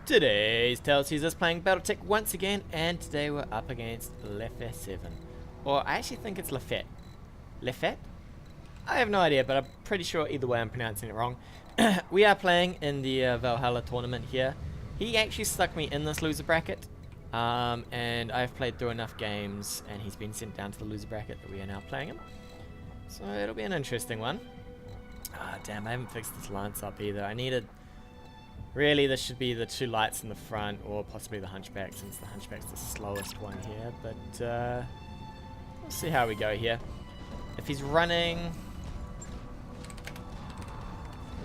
Today's Tales sees us playing BattleTech once again, and today we're up against Leffe 7. Or I actually think it's Leffe. Leffe? I have no idea, but I'm pretty sure either way I'm pronouncing it wrong. We are playing in the Valhalla tournament here. He actually stuck me in this loser bracket, and I've played through enough games, and he's been sent down to the loser bracket that we are now playing him. So it'll be an interesting one. Ah, damn, I haven't fixed this lance up either. I needed... Really, this should be the two lights in the front, or possibly the hunchback, since the hunchback's the slowest one here. But we'll see how we go here. If he's running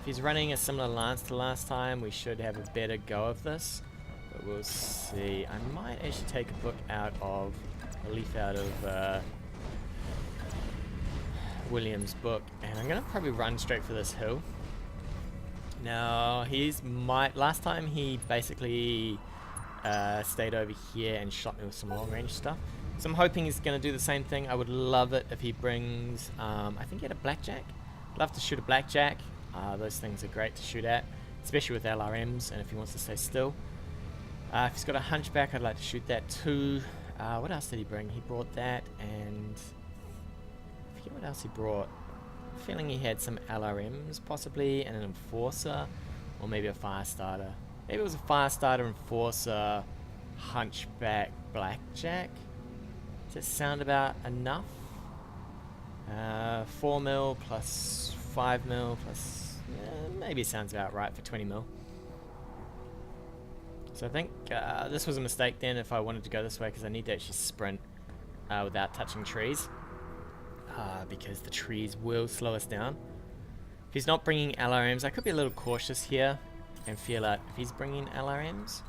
a similar lance to last time, we should have a better go of this. But we'll see. I might actually take a book out of a leaf out of William's book, and I'm gonna probably run straight for this hill. Now, last time he basically stayed over here and shot me with some long range stuff. So I'm hoping he's going to do the same thing. I would love it if he brings, I think he had a blackjack. Love to shoot a blackjack. Those things are great to shoot at, especially with LRMs, and if he wants to stay still. If he's got a hunchback, I'd like to shoot that too. What else did he bring? He brought that, and I forget what else he brought. Feeling he had some LRMs possibly, and an enforcer, or maybe a fire starter. Maybe it was a fire starter, enforcer, hunchback, blackjack. Does that sound about enough? 4 mil plus 5 mil plus maybe sounds about right for 20 mil. So I think this was a mistake then if I wanted to go this way, because I need to actually sprint without touching trees. Because the trees will slow us down. If he's not bringing LRMs, I could be a little cautious here and feel out if he's bringing LRMs.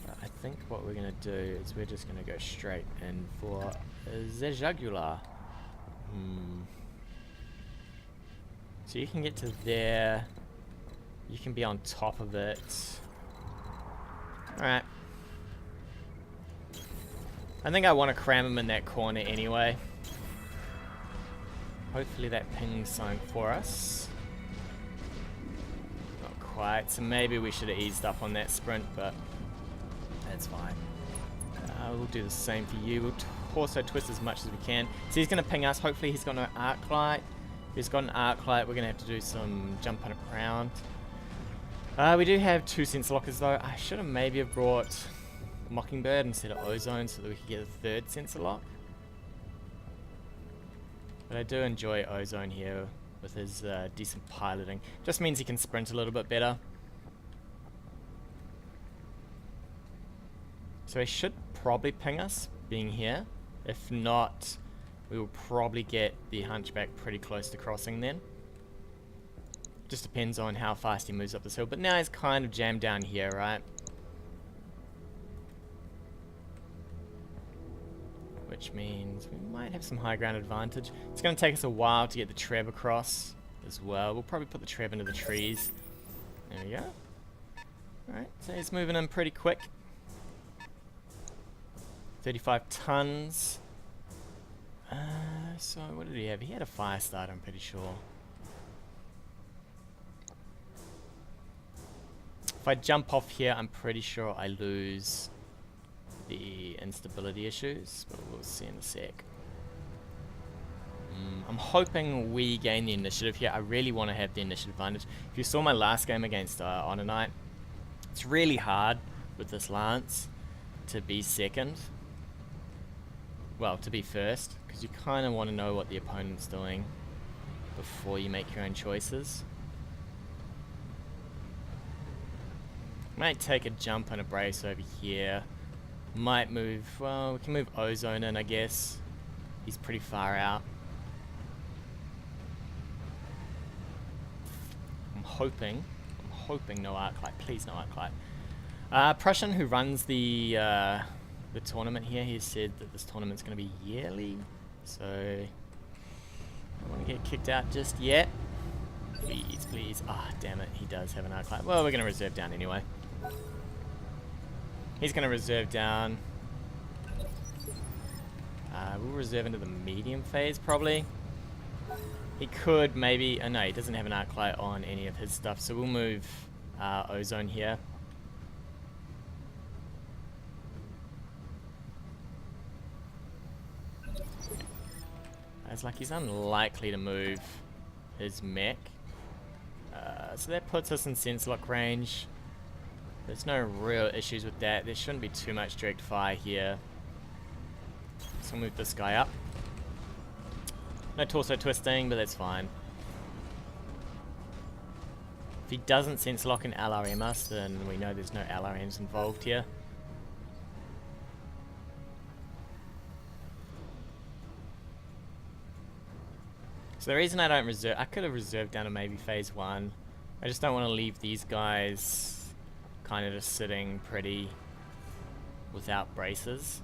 But I think what we're going to do is we're just going to go straight in for the jugular. So you can get to there. You can be on top of it. Alright. I think I want to cram him in that corner anyway. Hopefully that pings something for us. Not quite, so maybe we should have eased up on that sprint, but that's fine. We'll do the same for you. We'll torso twist as much as we can. So he's going to ping us. Hopefully he's got no arc light. If he's got an arc light, we're going to have to do some jumping around. We do have 2 sensor lockers though. I should have maybe have brought Mockingbird instead of Ozone so that we could get a 3rd sensor lock. But I do enjoy Ozone here with his decent piloting. Just means he can sprint a little bit better. So he should probably ping us, being here. If not, we will probably get the hunchback pretty close to crossing then. Just depends on how fast he moves up this hill. But now he's kind of jammed down here, right? Which means we might have some high ground advantage. It's going to take us a while to get the Treb across as well. We'll probably put the Treb into the trees. There we go. Alright, so he's moving in pretty quick. 35 tons. So what did he have? He had a fire starter, I'm pretty sure. If I jump off here, I'm pretty sure I lose the instability issues, but we'll see in a sec. I'm hoping we gain the initiative here. I really want to have the initiative advantage. If you saw my last game against Honor Knight, it's really hard with this lance to be second. Well, to be first, because you kind of want to know what the opponent's doing before you make your own choices. Might take a jump and a brace over here. Might move, well, we can move Ozone in, I guess. He's pretty far out. I'm hoping no arc light. Please no arc light. Prussian, who runs the tournament here, he said that this tournament's going to be yearly. So, I don't want to get kicked out just yet. Please, please. Ah, damn it, he does have an arc light. Well, we're going to reserve down anyway. He's going to reserve down. We'll reserve into the medium phase, probably. He could maybe... Oh, no, he doesn't have an arc light on any of his stuff, so we'll move Ozone here. It's like he's unlikely to move his mech. So that puts us in sense lock range. There's no real issues with that. There shouldn't be too much direct fire here. So we'll move this guy up. No torso twisting, but that's fine. If he doesn't sense lock and LRM us, then we know there's no LRMs involved here. So the reason I don't reserve, I could have reserved down to maybe phase 1. I just don't want to leave these guys kind of just sitting pretty without braces.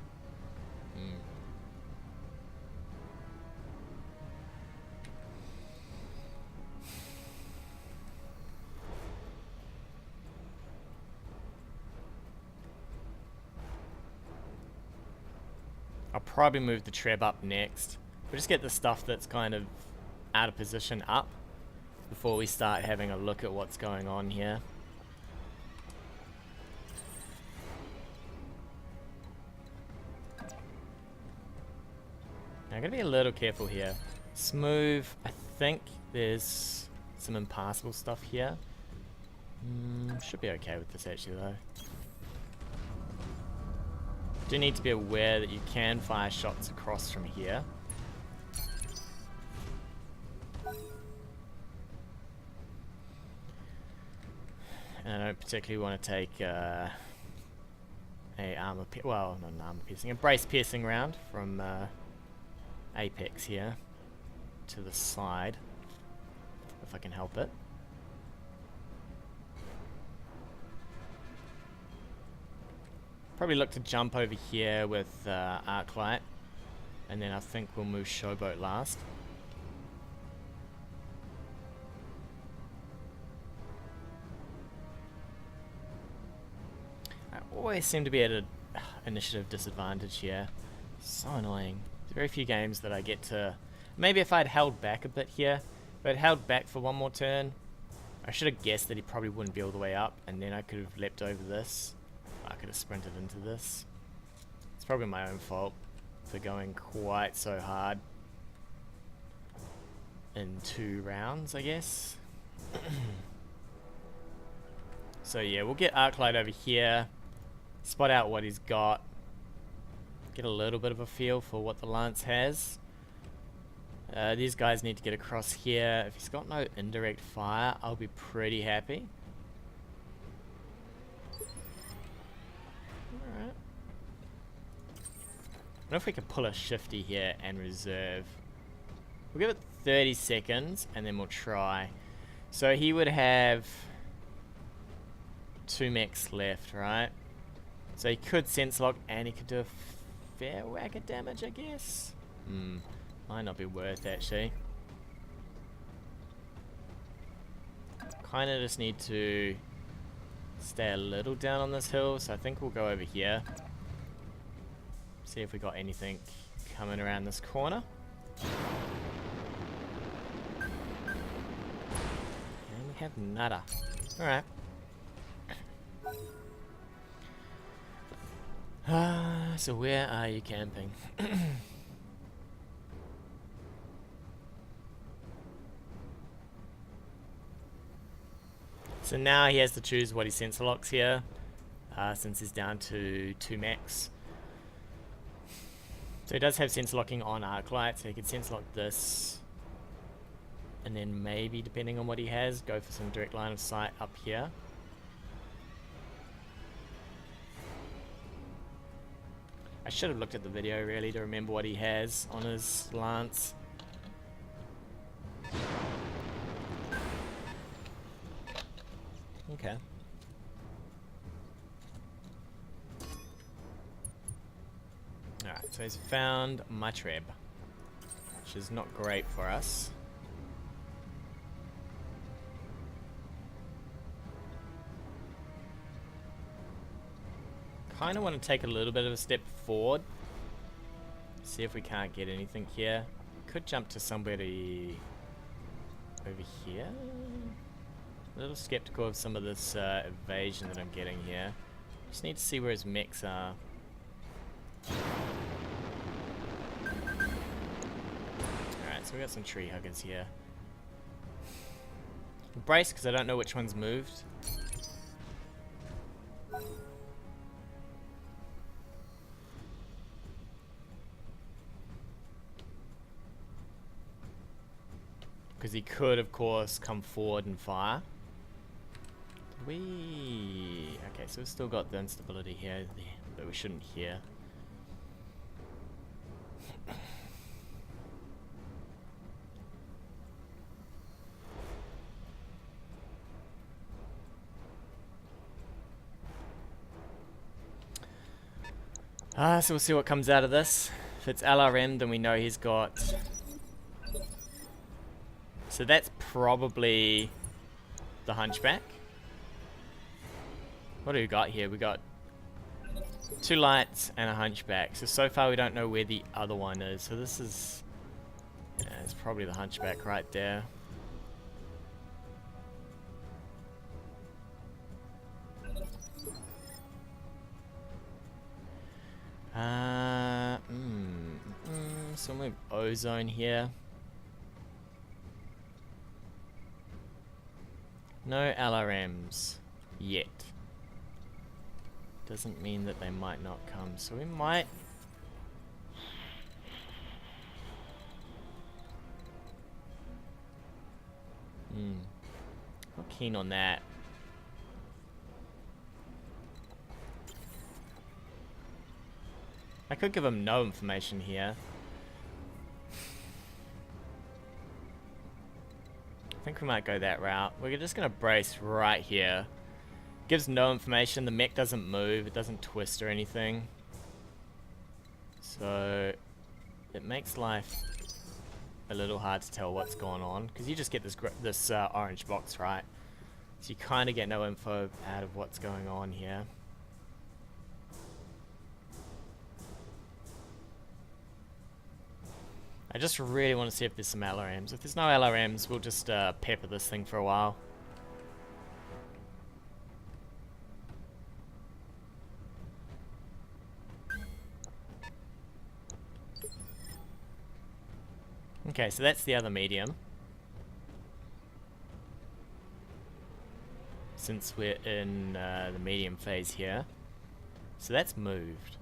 I'll probably move the Treb up next. We'll just get the stuff that's kind of out of position up before we start having a look at what's going on here. Now, I'm going to be a little careful here. Smooth, I think there's some impassable stuff here. Should be okay with this actually though. Do need to be aware that you can fire shots across from here. And I don't particularly want to take a brace piercing round from Apex here to the side, if I can help it. Probably look to jump over here with Arclight, and then I think we'll move Showboat last. I always seem to be at an initiative disadvantage here. So annoying. There's very few games that I get to... Maybe if I'd held back a bit here, if I'd held back for one more turn, I should have guessed that he probably wouldn't be all the way up, and then I could have leapt over this. I could have sprinted into this. It's probably my own fault for going quite so hard in 2 rounds, I guess. So yeah, we'll get Arclight over here, spot out what he's got, get a little bit of a feel for what the Lance has. These guys need to get across here. If he's got no indirect fire, I'll be pretty happy. Alright. I don't know if we can pull a shifty here and reserve. We'll give it 30 seconds and then we'll try. So he would have 2 mechs left, right? So he could sense lock and he could do a fair whack of damage, I guess. Might not be worth actually. Kinda just need to stay a little down on this hill, so I think we'll go over here. See if we got anything coming around this corner. And we have nada. Alright. So where are you camping? So now he has to choose what he sensor locks here, since he's down to 2 mechs. So he does have sensor locking on Arclight, so he could sensor lock this, and then maybe, depending on what he has, go for some direct line of sight up here. I should have looked at the video really to remember what he has on his lance. Okay. Alright, so he's found my Treb, which is not great for us. Kind of want to take a little bit of a step forward. See if we can't get anything here. Could jump to somebody over here. A little skeptical of some of this evasion that I'm getting here. Just need to see where his mechs are. so we got some tree huggers here. Brace, because I don't know which one's moved. Because he could, of course, come forward and fire. Okay, so we've still got the instability here, but we shouldn't here. So we'll see what comes out of this. If it's LRM, then we know he's got... So that's probably the Hunchback. What do we got here? We got 2 lights and a Hunchback. So far we don't know where the other one is. So this is... Yeah, it's probably the Hunchback right there. So we'll move Ozone here. No LRMs yet. Doesn't mean that they might not come, so we might... Not keen on that. I could give him no information here. I think we might go that route. We're just going to brace right here. Gives no information. The mech doesn't move. It doesn't twist or anything. So it makes life a little hard to tell what's going on. Because you just get this orange box, right? So you kind of get no info out of what's going on here. I just really want to see if there's some LRMs. If there's no LRMs, we'll just pepper this thing for a while. Okay, so that's the other medium. Since we're in the medium phase here. So that's moved.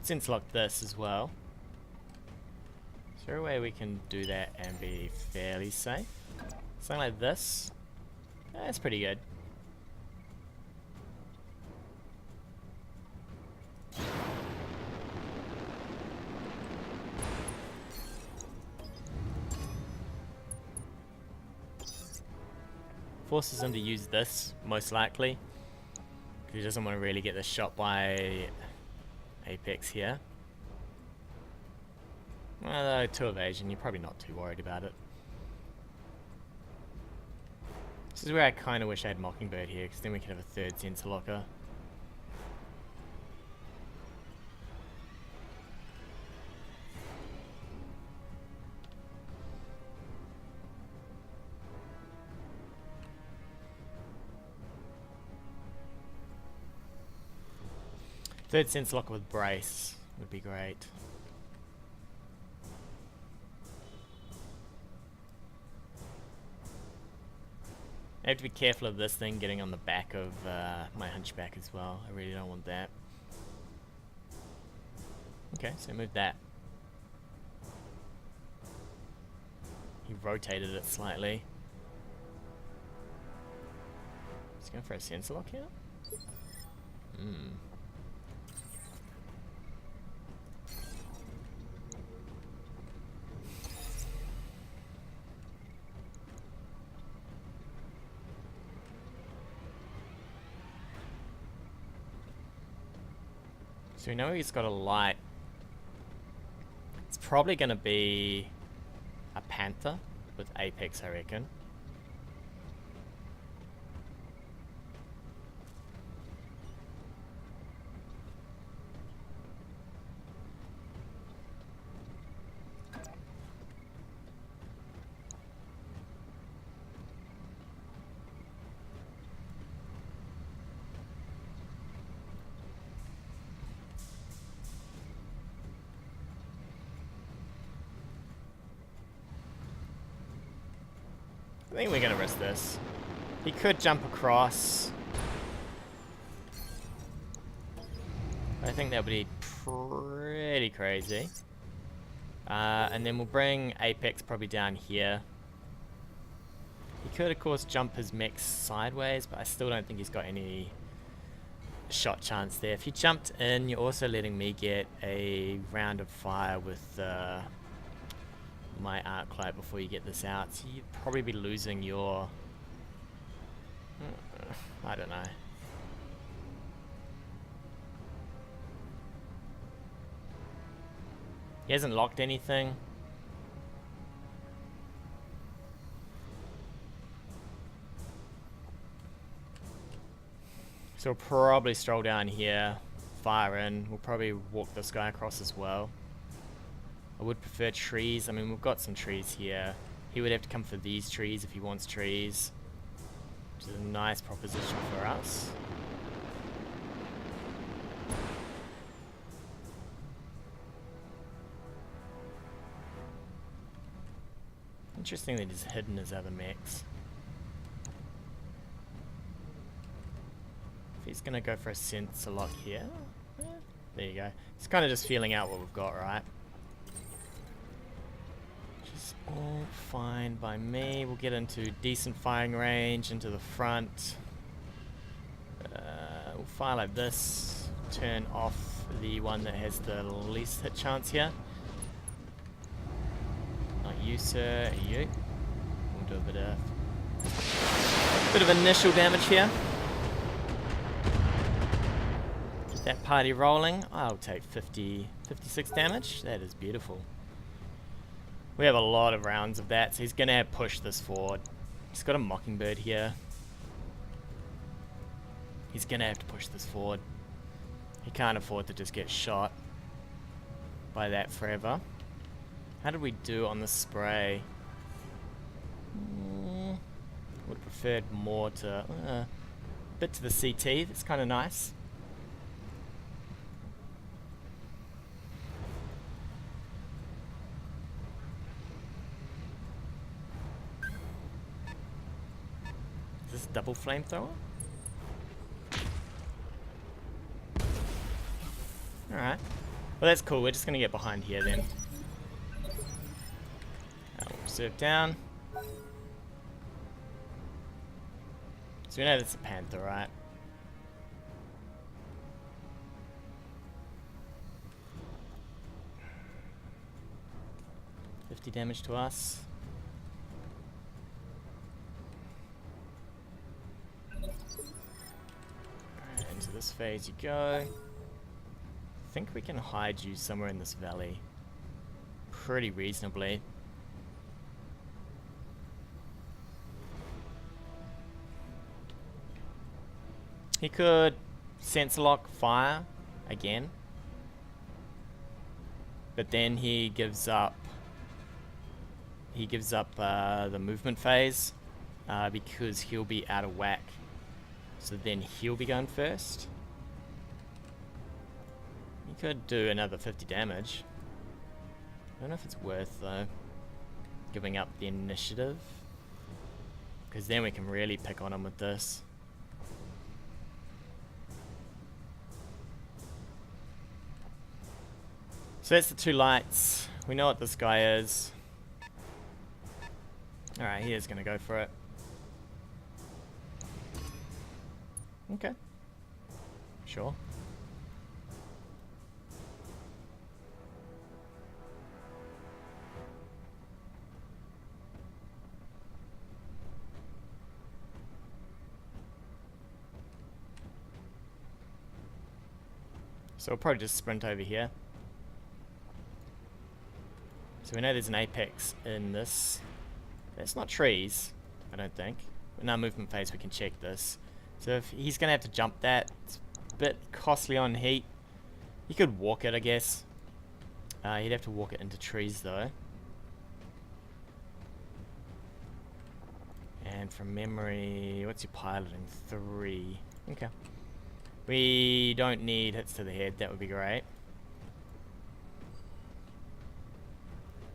Since lock this as well. Is there a way we can do that and be fairly safe? Something like this. That's pretty good. Forces him to use this, most likely. Because he doesn't want to really get this shot by Apex here. Well, 2 evasion, you're probably not too worried about it. This is where I kind of wish I had Mockingbird here, because then we could have a 3rd sensor locker. Third sensor locker with brace would be great. I have to be careful of this thing getting on the back of my Hunchback as well. I really don't want that. Okay, so move that. He rotated it slightly. He's going for a sensor lock here? So we know he's got a light. It's probably going to be a Panther with Apex, I reckon. I think we're gonna risk this. He could jump across. I think that would be pretty crazy. And then we'll bring Apex probably down here. He could, of course, jump his mechs sideways, but I still don't think he's got any shot chance there. If you jumped in, you're also letting me get a round of fire with my arc light before you get this out. So you'd probably be losing your... I don't know. He hasn't locked anything. So we'll probably stroll down here, fire in. We'll probably walk this guy across as well. I would prefer trees. I mean, we've got some trees here. He would have to come for these trees if he wants trees, which is a nice proposition for us. Interesting that he's hidden his other mechs. If he's gonna go for a sensor lock here, there you go. He's kind of just feeling out what we've got, right? Which is all fine by me. We'll get into decent firing range, into the front. We'll fire like this. Turn off the one that has the least hit chance here. Not you, sir. You. We'll do a bit of initial damage here. Get that party rolling. I'll take 56 damage. That is beautiful. We have a lot of rounds of that, so he's going to push this forward. He's got a Mockingbird here. He's going to have to push this forward. He can't afford to just get shot by that forever. How did we do on the spray? Would have preferred more to... a bit to the CT. That's kind of nice. Is this double flamethrower? Alright. Well, that's cool. We're just going to get behind here then. Reserve down. So we know that's a Panther, right? $50 damage to us. Alright, into this phase you go. I think we can hide you somewhere in this valley pretty reasonably. He could sensor lock fire again, but then he gives up the movement phase because he'll be out of whack. So then he'll be going first. He could do another 50 damage. I don't know if it's worth though, giving up the initiative, because then we can really pick on him with this. So that's the two lights. We know what this guy is. Alright, he is going to go for it. Okay. Sure. So we'll probably just sprint over here. So we know there's an apex in this. It's not trees, I don't think. In our movement phase we can check this. So if he's going to have to jump that, it's a bit costly on heat. He could walk it, I guess. He'd have to walk it into trees though. And from memory, what's your piloting? 3. Okay. We don't need hits to the head, that would be great.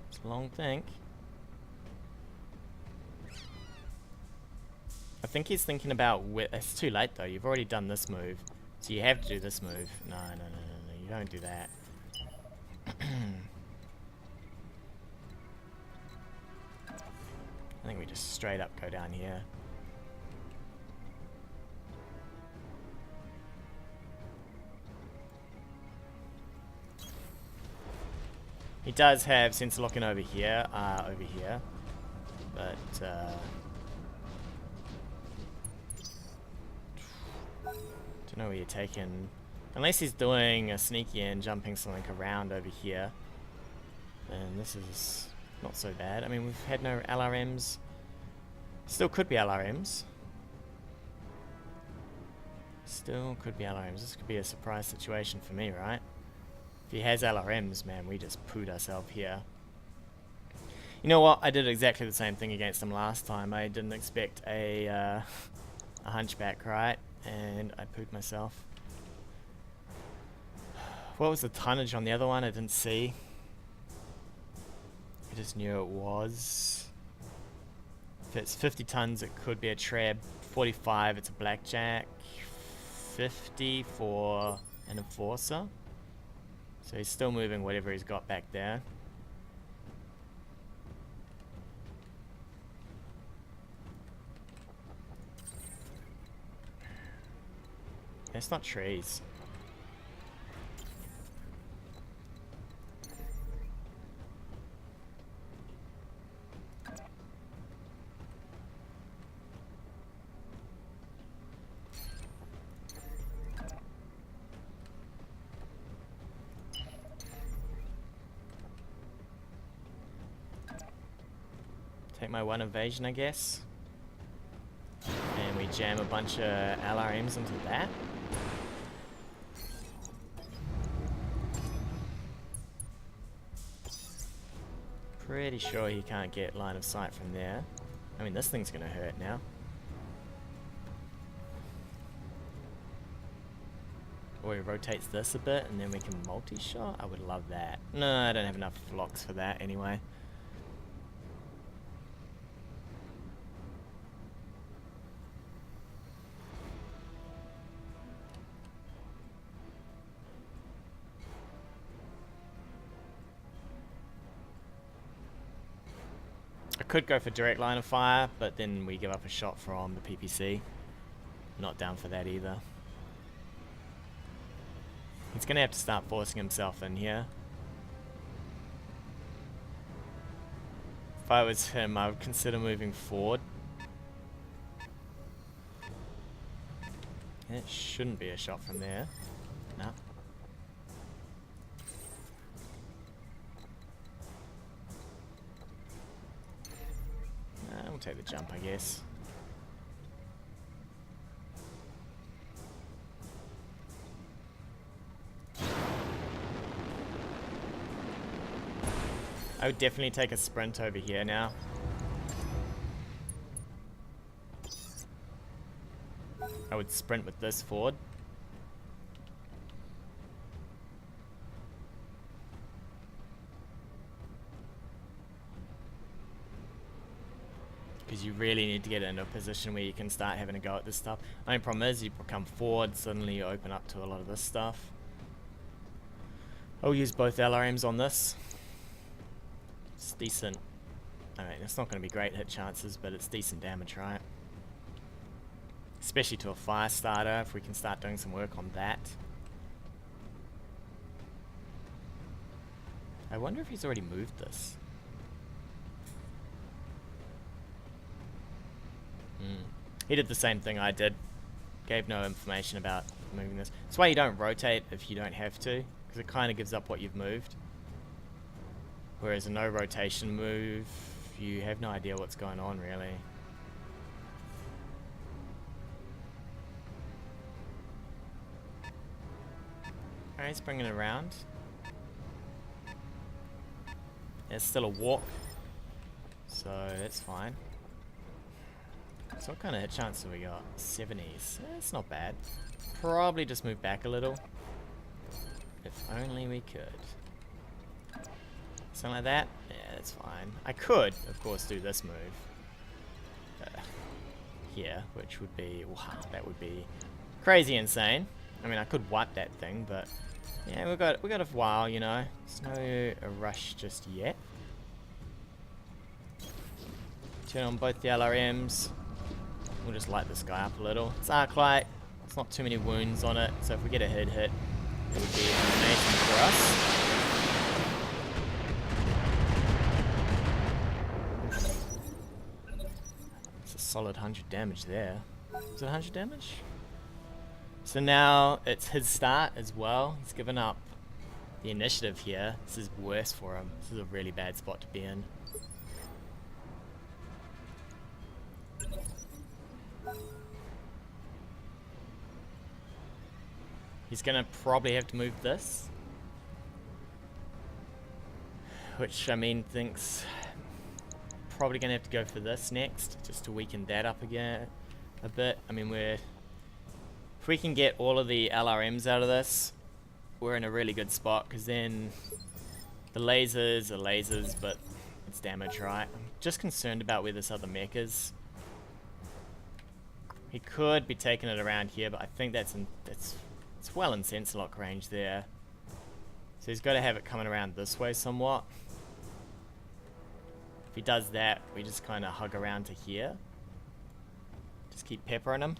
It's a long think. think he's thinking about it's too late though. You've already done this move, so you have to do this move. No, no, no, no, no. You don't do that. I think we just straight up go down here. He does have sensor locking over here, but don't know where you're taking. Unless he's doing a sneaky and jumping something around over here, then this is not so bad. I mean, we've had no LRMs. Still could be LRMs. Still could be LRMs. This could be a surprise situation for me, right? If he has LRMs, man, we just pooed ourselves here. You know what? I did exactly the same thing against him last time. I didn't expect a hunchback, right? And I pooed myself. What was the tonnage on the other one? I didn't see. I just knew it was. If it's 50 tons, it could be a treb. 45, it's a blackjack. 50 for an enforcer. So he's still moving whatever he's got back there. It's not trees. Take my one evasion, I guess. And we jam a bunch of LRMs into that. Pretty sure he can't get line of sight from there. I mean, this thing's gonna hurt now. Or he rotates this a bit and then we can multi-shot. I would love that. No, I don't have enough blocks for that anyway. I could go for direct line of fire, but then we give up a shot from the PPC. Not down for that either. He's gonna have to start forcing himself in here. If I was him, I would consider moving forward. It shouldn't be a shot from there. No. We'll take the jump, I guess. I would definitely take a sprint over here now. I would sprint with this forward. Because you really need to get into a position where you can start having a go at this stuff. The only problem is you come forward, suddenly you open up to a lot of this stuff. I'll use both LRMs on this. It's decent. I mean, it's not going to be great hit chances, but it's decent damage, right? Especially to a fire starter, if we can start doing some work on that. I wonder if he's already moved this. He did the same thing I did. Gave no information about moving this. That's why you don't rotate if you don't have to, because it kind of gives up what you've moved. Whereas a no rotation move, you have no idea what's going on really. Alright, he's bringing it around. It's still a walk, so that's fine. So what kind of hit chance do we got? 70s. It's not bad. Probably just move back a little. If only we could. Something like that? Yeah, that's fine. I could, of course, do this move. here, which would be, wow, that would be crazy insane. I mean, I could wipe that thing, but yeah, we got a while, you know. It's no rush just yet. Turn on both the LRMs. We'll just light this guy up a little. It's arc light. It's not too many wounds on it, so if we get a hit, it would be amazing for us. It's a solid 100 damage there. Is it 100 damage? So now it's his start as well. He's given up the initiative here. This is worse for him. This is a really bad spot to be in. He's gonna probably have to move this. Which, I mean, thinks probably gonna have to go for this next, just to weaken that up again a bit. I mean, if we can get all of the LRMs out of this, we're in a really good spot, because then the lasers are lasers, but it's damage, right? I'm just concerned about where this other mech is. He could be taking it around here, but I think it's well in sense lock range there. So he's got to have it coming around this way somewhat. If he does that, we just kind of hug around to here. Just keep peppering him.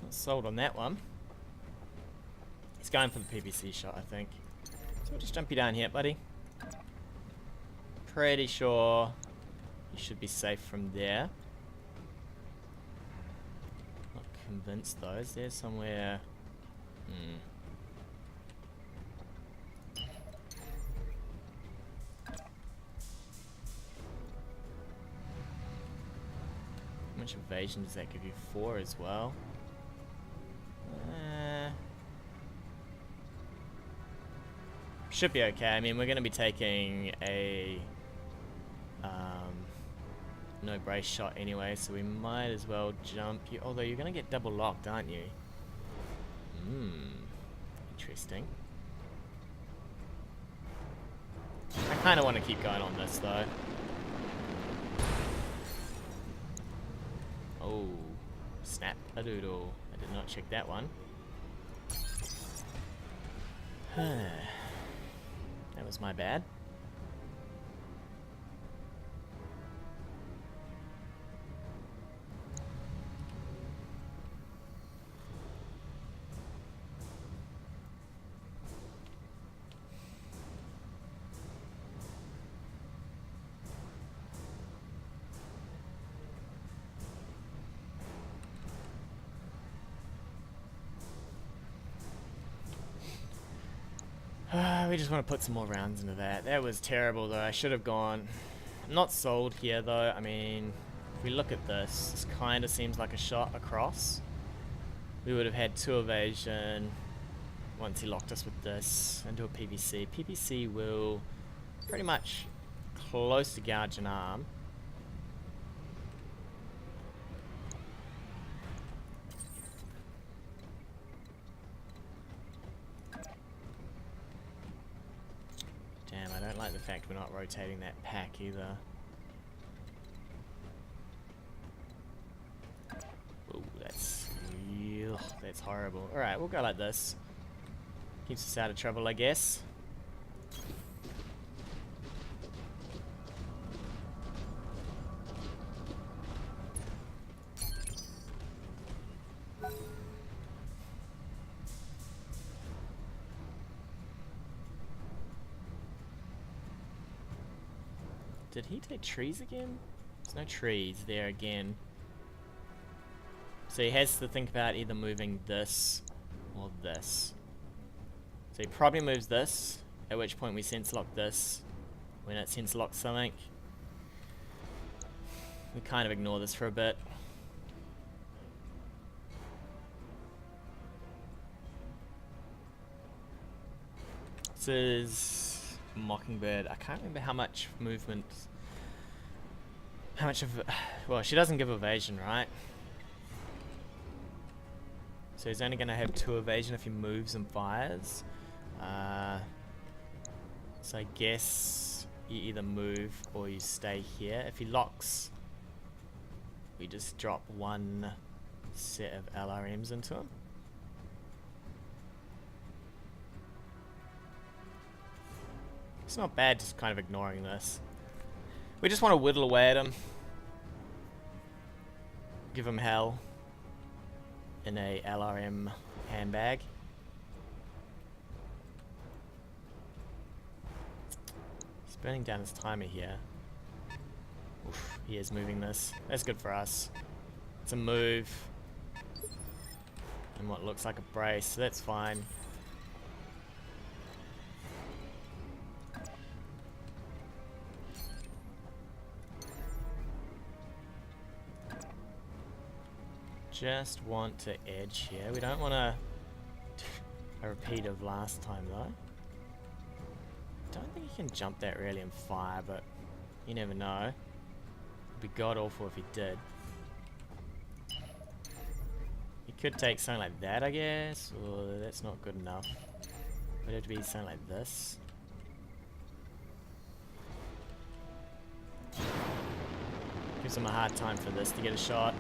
Not sold on that one. He's going for the PVC shot, I think. So we'll just jump you down here, buddy. Pretty sure you should be safe from there. Not convinced though. Is there somewhere? How much evasion does that give you? 4 as well. Should be okay. I mean, we're going to be taking a no brace shot anyway, so we might as well jump you. Although you're going to get double locked, aren't you? Interesting. I kind of want to keep going on this though. Oh, snap a doodle. I did not check that one. That was my bad. We just want to put some more rounds into that. That was terrible though. I should have gone. I'm not sold here though. I mean, if we look at this, this kind of seems like a shot across. We would have had 2 evasion once he locked us with this into a PVC. PVC will pretty much close to gouge an arm. Damn, I don't like the fact we're not rotating that pack either. Ooh, that's horrible. Alright, we'll go like this. Keeps us out of trouble, I guess. Did he take trees again? There's no trees there again. So he has to think about either moving this or this. So he probably moves this, at which point we sense lock this. When it sense locks something, we kind of ignore this for a bit. This is Mockingbird. I can't remember how much movement. How much of... Well, she doesn't give evasion, right? So he's only going to have 2 evasion if he moves and fires. So I guess you either move or you stay here. If he locks, we just drop 1 set of LRMs into him. It's not bad just kind of ignoring this. We just want to whittle away at him. Give him hell in a LRM handbag. He's burning down his timer here. Oof, he is moving this. That's good for us. It's a move. And what looks like a brace, so that's fine. Just want to edge here. We don't want a repeat of last time though. Don't think he can jump that really and fire, but you never know. It'd be god awful if he did. He could take something like that, I guess, or that's not good enough. Would have to be something like this. Gives him a hard time for this to get a shot.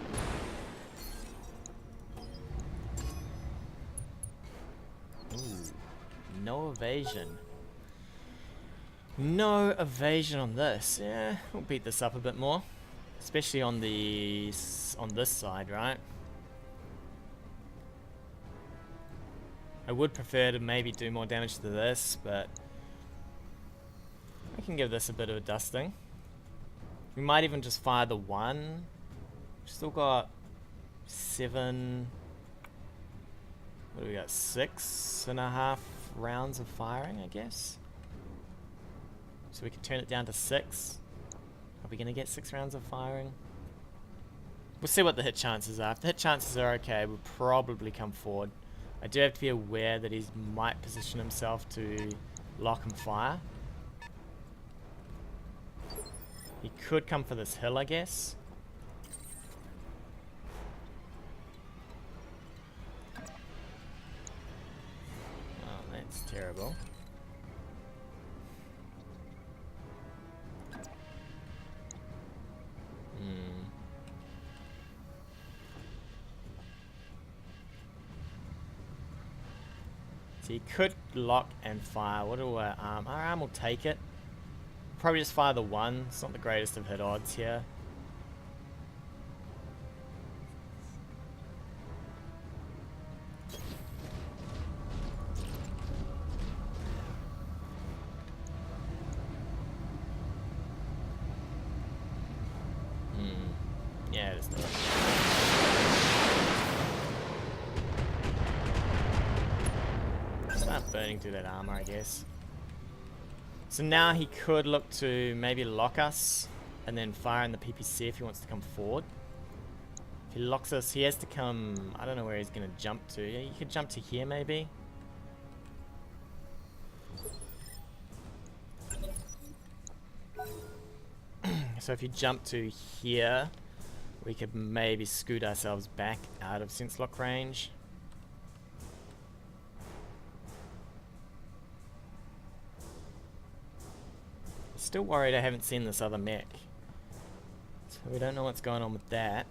No evasion. No evasion on this. Yeah, we'll beat this up a bit more. Especially on this side, right? I would prefer to maybe do more damage to this, but I can give this a bit of a dusting. We might even just fire the 1. We've still got 7... What do we got? 6.5 rounds of firing, I guess. So we can turn it down to 6. Are we going to get 6 rounds of firing? We'll see what the hit chances are. If the hit chances are okay, we'll probably come forward. I do have to be aware that he might position himself to lock and fire. He could come for this hill, I guess. It's terrible. So he could lock and fire. What do our arm? Our arm will take it. Probably just fire the 1. It's not the greatest of hit odds here. Yeah, let's do it. Start burning through that armor, I guess. So now he could look to maybe lock us and then fire in the PPC if he wants to come forward. If he locks us, he has to come... I don't know where he's going to jump to. Yeah, he could jump to here maybe. So if you jump to here, we could maybe scoot ourselves back out of sense lock range. Still worried I haven't seen this other mech. So we don't know what's going on with that.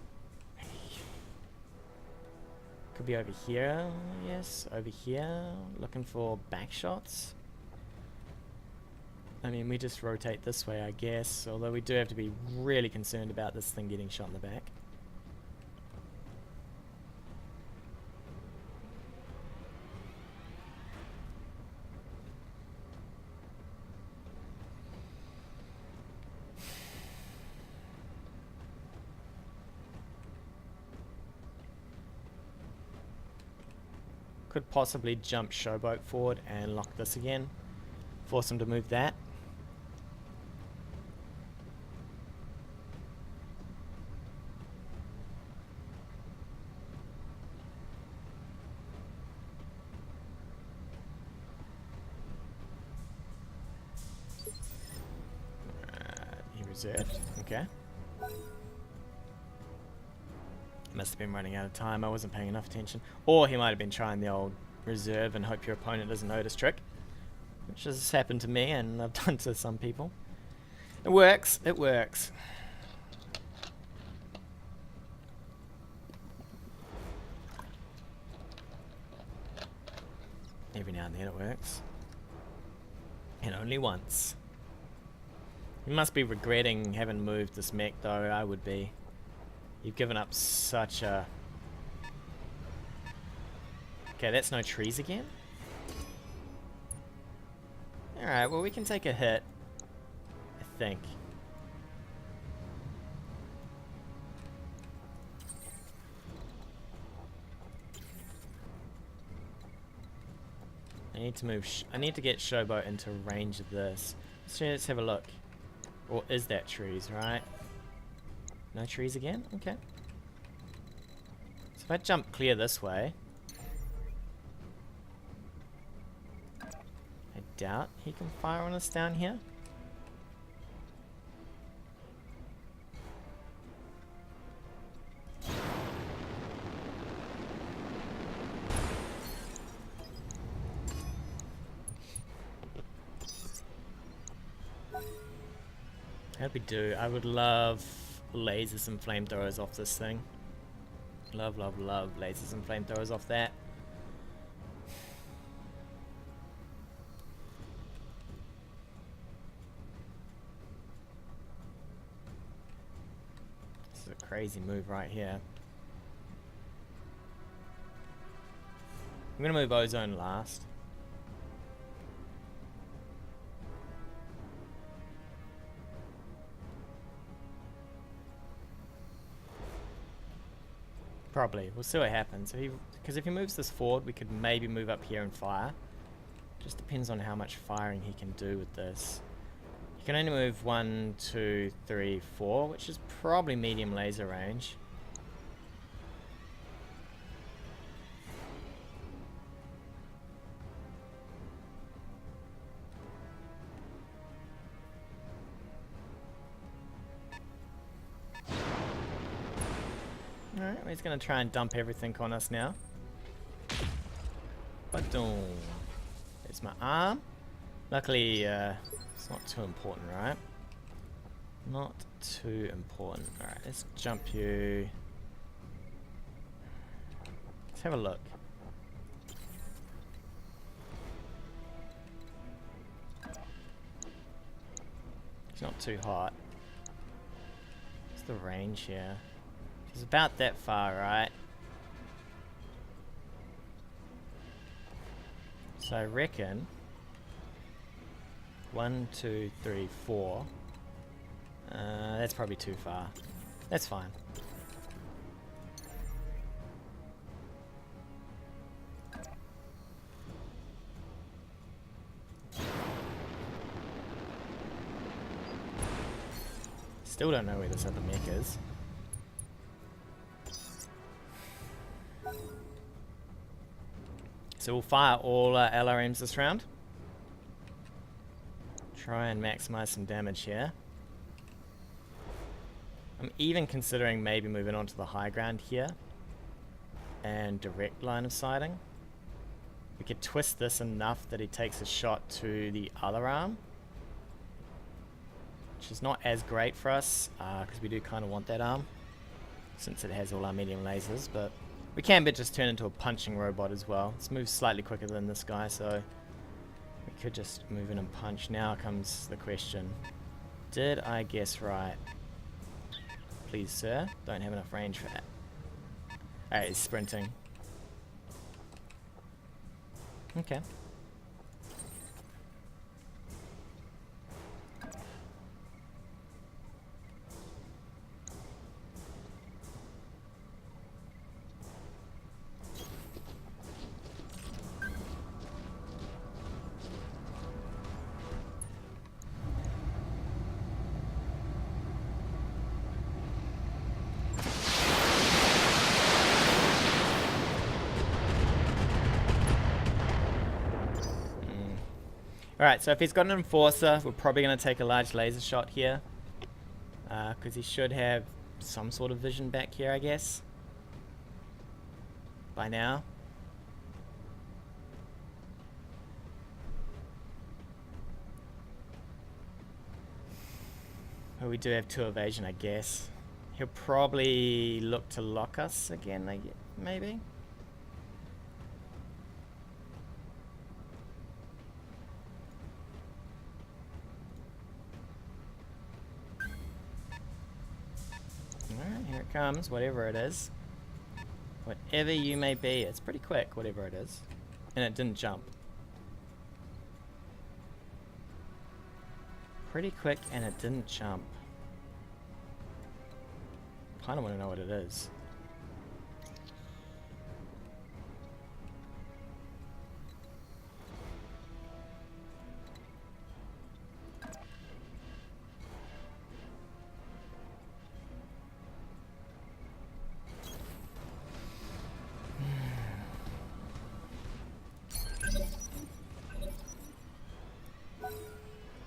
Could be over here, yes, over here, looking for back shots. I mean, we just rotate this way, I guess, although we do have to be really concerned about this thing getting shot in the back. Could possibly jump Showboat forward and lock this again. Force him to move that. Reserved. Okay. Must have been running out of time. I wasn't paying enough attention. Or he might have been trying the old reserve and hope your opponent doesn't notice trick. Which has happened to me and I've done to some people. It works. It works. Every now and then it works. And only once. You must be regretting having moved this mech though. I would be. You've given up such a... Okay, that's no trees again. Alright, well we can take a hit. I think. I need to move... I need to get Showboat into range of this. Let's have a look. Or is that trees, right? No trees again? Okay. So if I jump clear this way... I doubt he can fire on us down here. How'd we do? I would love lasers and flamethrowers off this thing. Love, love, love lasers and flamethrowers off that. This is a crazy move right here. I'm gonna move Ozone last. Probably. We'll see what happens. Because if he moves this forward, we could maybe move up here and fire. Just depends on how much firing he can do with this. He can only move 1, 2, 3, 4, which is probably medium laser range. Alright, well, he's going to try and dump everything on us now. Ba-doom. There's my arm. Luckily, it's not too important, right? Not too important. Alright, let's jump you. Let's have a look. It's not too hot. What's the range here? It's about that far, right? So I reckon 1, 2, 3, 4. That's probably too far. That's fine. Still don't know where this other mech is. So we'll fire all LRMs this round. Try and maximize some damage here. I'm even considering maybe moving on to the high ground here. And direct line of sighting. We could twist this enough that he takes a shot to the other arm. Which is not as great for us, because we do kind of want that arm. Since it has all our medium lasers, but... we can just turn into a punching robot as well. This moves slightly quicker than this guy, so we could just move in and punch. Now comes the question. Did I guess right? Please, sir. Don't have enough range for that. Alright, he's sprinting. Okay. Alright, so if he's got an enforcer, we're probably going to take a large laser shot here. Because he should have some sort of vision back here, I guess, by now. But we do have 2 evasion, I guess. He'll probably look to lock us again, maybe? Alright, here it comes, whatever it is. Whatever you may be. It's pretty quick, whatever it is. And it didn't jump. Pretty quick, and it didn't jump. Kinda wanna know what it is.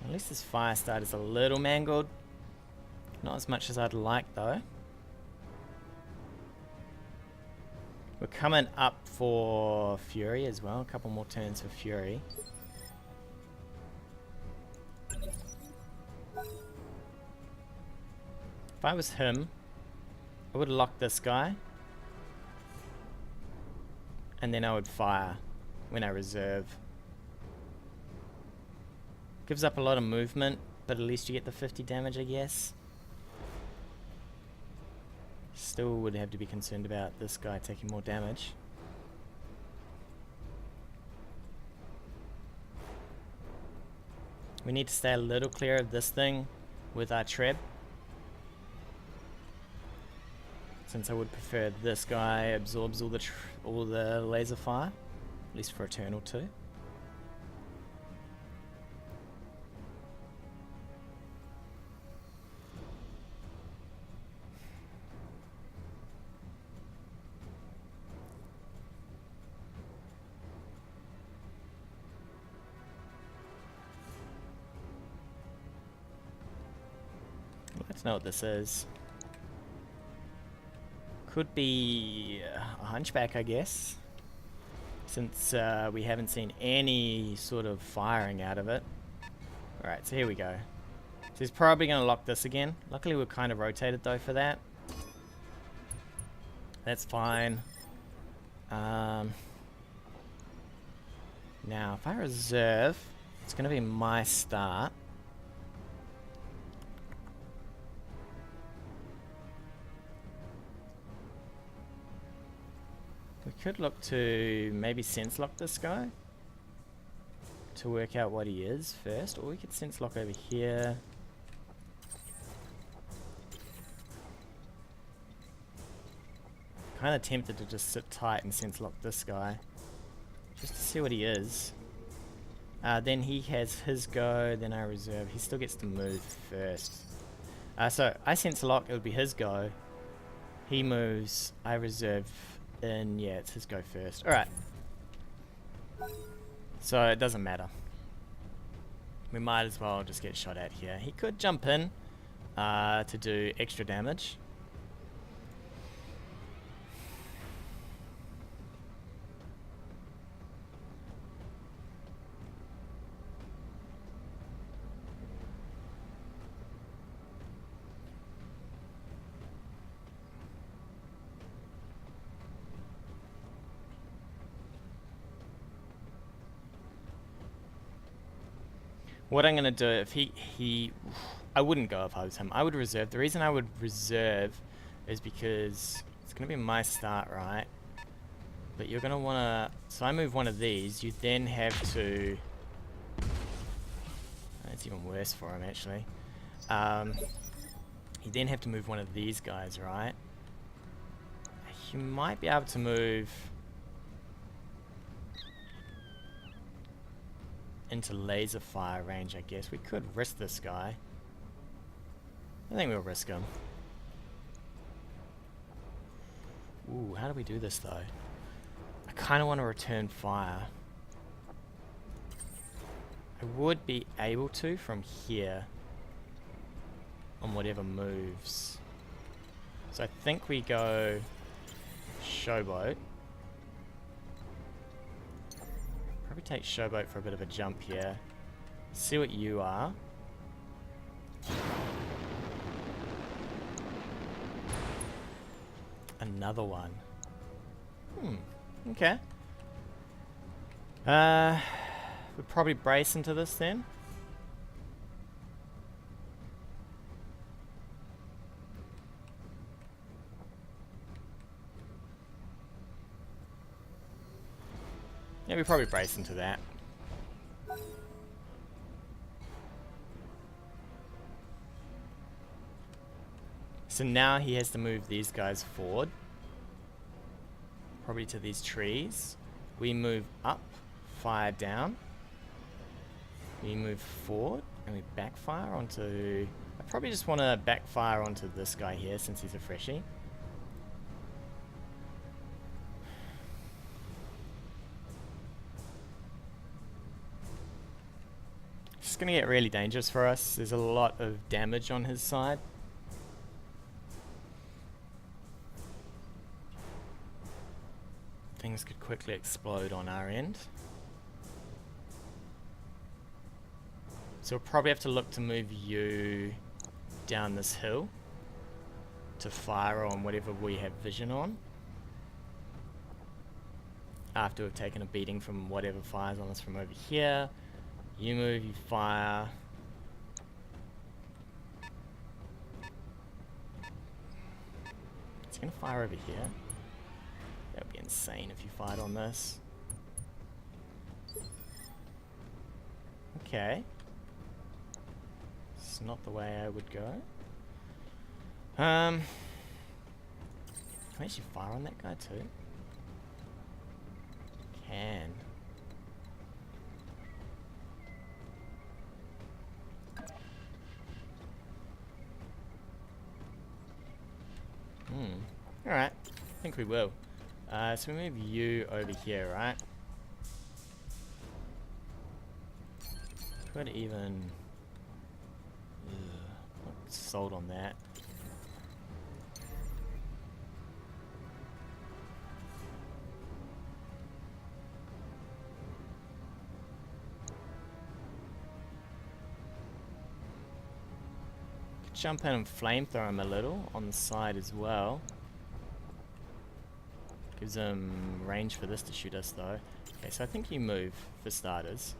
At least this fire starter's a little mangled. Not as much as I'd like though. We're coming up for Fury as well. A couple more turns for Fury. If I was him, I would lock this guy. And then I would fire when I reserve. Gives up a lot of movement, but at least you get the 50 damage, I guess. Still would have to be concerned about this guy taking more damage. We need to stay a little clear of this thing with our treb, since I would prefer this guy absorbs all the laser fire, at least for a turn or 2. Let's know what this is. Could be a hunchback, I guess, since we haven't seen any sort of firing out of it. Alright, so here we go. So he's probably going to lock this again. Luckily we're kind of rotated though for that. That's fine. Now if I reserve, it's going to be my start. We could look to maybe sense lock this guy to work out what he is first, or we could sense lock over here. Kind of tempted to just sit tight and sense lock this guy just to see what he is. Then he has his go, then I reserve. He still gets to move first. So I sense lock, it would be his go. He moves, I reserve. Then yeah, it's his go first. Alright. So it doesn't matter. We might as well just get shot at here. He could jump in to do extra damage. What I'm going to do, if I wouldn't go if I was him. I would reserve. The reason I would reserve is because it's going to be my start, right? But you're going to want to... So I move one of these. You then have to... That's even worse for him, actually. You then have to move one of these guys, right? You might be able to move... into laser fire range, I guess. We could risk this guy. I think we'll risk him. Ooh, how do we do this though? I kind of want to return fire. I would be able to from here. on whatever moves. So I think we go Showboat. Probably take Showboat for a bit of a jump here. See what you are. Another one. Okay. We'll probably brace into this then. Yeah, we probably brace into that. So now he has to move these guys forward. Probably to these trees. We move up, fire down. We move forward and we backfire onto... I probably just want to backfire onto this guy here since he's a freshie. It's going to get really dangerous for us. There's a lot of damage on his side. Things could quickly explode on our end. So we'll probably have to look to move you down this hill to fire on whatever we have vision on. After we've taken a beating from whatever fires on us from over here. You move, you fire. It's gonna fire over here. That would be insane if you fired on this. Okay. It's not the way I would go. Can I actually fire on that guy too? Can. Alright. I think we will. So we move you over here, right? Could even... not sold on that. Could jump in and flamethrower him a little on the side as well. Gives him range for this to shoot us though. Okay, so I think you move for starters.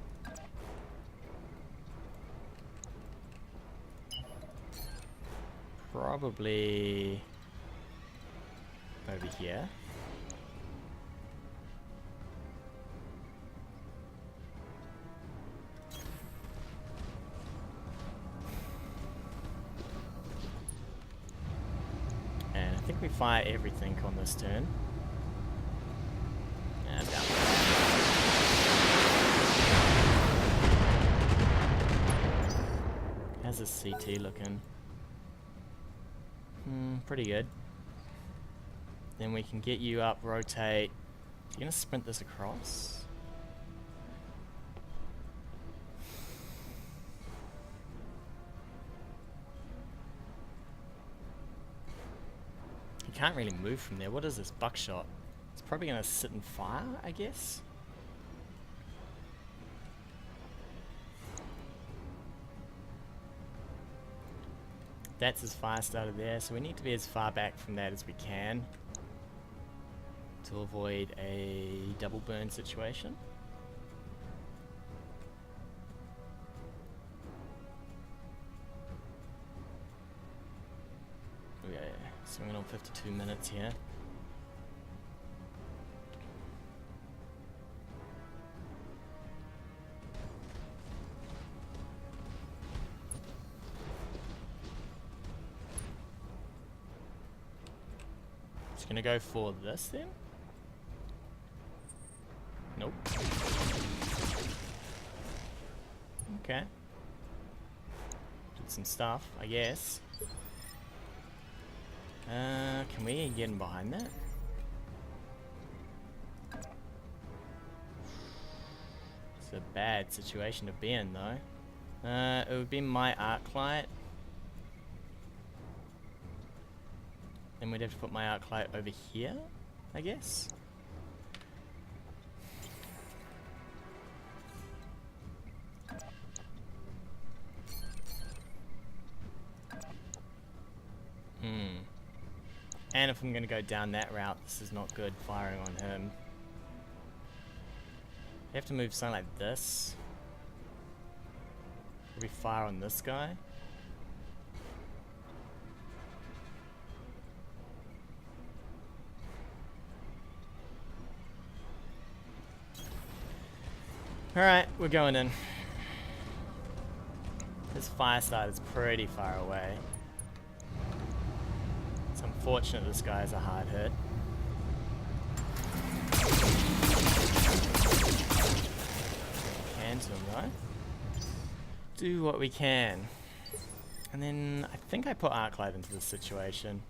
Probably over here. And I think we fire everything on this turn. And down. How's this CT looking? Pretty good. Then we can get you up, rotate. You're gonna sprint this across? He can't really move from there. What is this buckshot? It's probably gonna sit and fire, I guess. That's his fire starter there, so we need to be as far back from that as we can to avoid a double burn situation. Okay, swinging on 52 minutes here. Gonna go for this then? Nope. Okay. Did some stuff, I guess. Can we get in behind that? It's a bad situation to be in though. It would be my arc light. then we'd have to put my arc light over here, I guess. And if I'm going to go down that route, this is not good firing on him. You have to move something like this. Maybe fire on this guy. Alright, we're going in. This fire start is pretty far away. It's unfortunate this guy is a hard hit. Can to him though. Do what we can. And then I think I put arc light into this situation.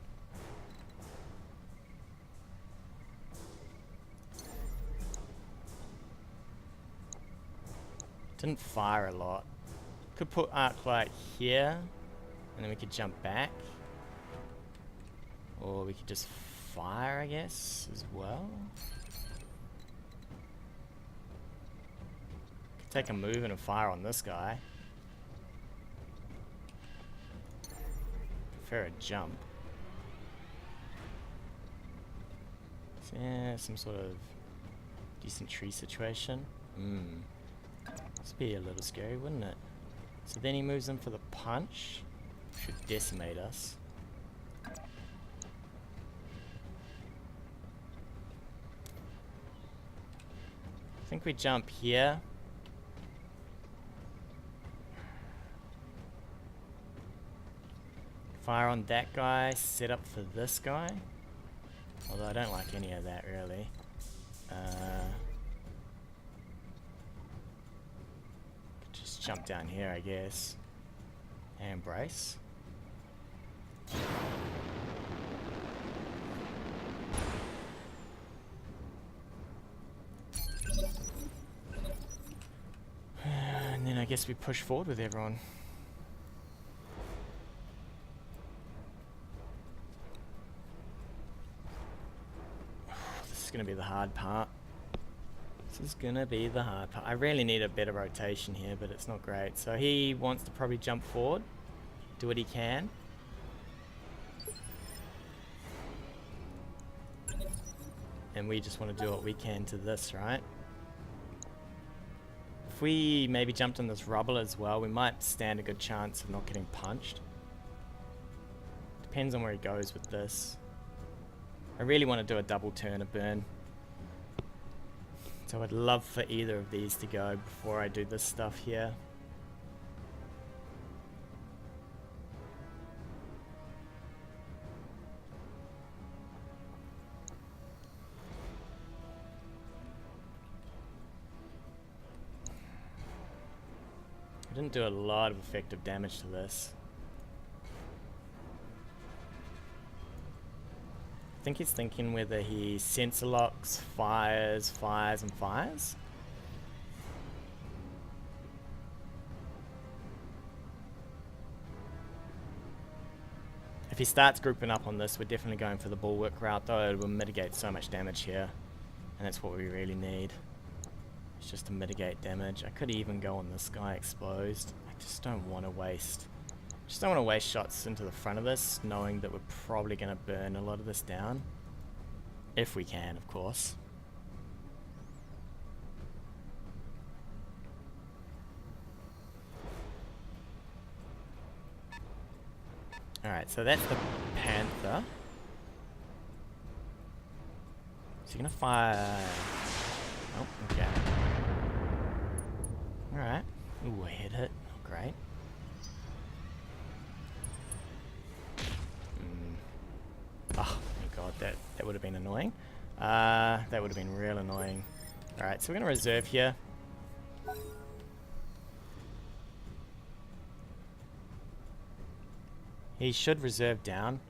Didn't fire a lot. Could put arc light here, and then we could jump back. Or we could just fire, I guess, as well. Could take a move and a fire on this guy. Prefer a jump. So, yeah, some sort of decent tree situation. This would be a little scary, wouldn't it? So then he moves in for the punch. Should decimate us. I think we jump here. Fire on that guy, set up for this guy. Although I don't like any of that really. Could just jump down here, I guess. And brace. And then I guess we push forward with everyone. This is going to be the hard part. This is going to be the hard part. I really need a better rotation here, but it's not great. So he wants to probably jump forward, do what he can. And we just want to do what we can to this, right? If we maybe jumped on this rubble as well, we might stand a good chance of not getting punched. Depends on where he goes with this. I really want to do a double turn, a burn. So I'd love for either of these to go before I do this stuff here. I didn't do a lot of effective damage to this. I think he's thinking whether he sensor locks, fires, and fires. If he starts grouping up on this, we're definitely going for the bulwark route, though it will mitigate so much damage here. And that's what we really need. It's just to mitigate damage. I could even go on this guy exposed. I just don't want to waste. Just don't want to waste shots into the front of this, knowing that we're probably going to burn a lot of this down. If we can, of course. Alright, so that's the Panther. So you're going to fire... Oh, okay. Alright. Ooh, a head hit. Oh, great. Oh my god, that would have been annoying. That would have been real annoying. Alright, so we're going to reserve here. He should reserve down.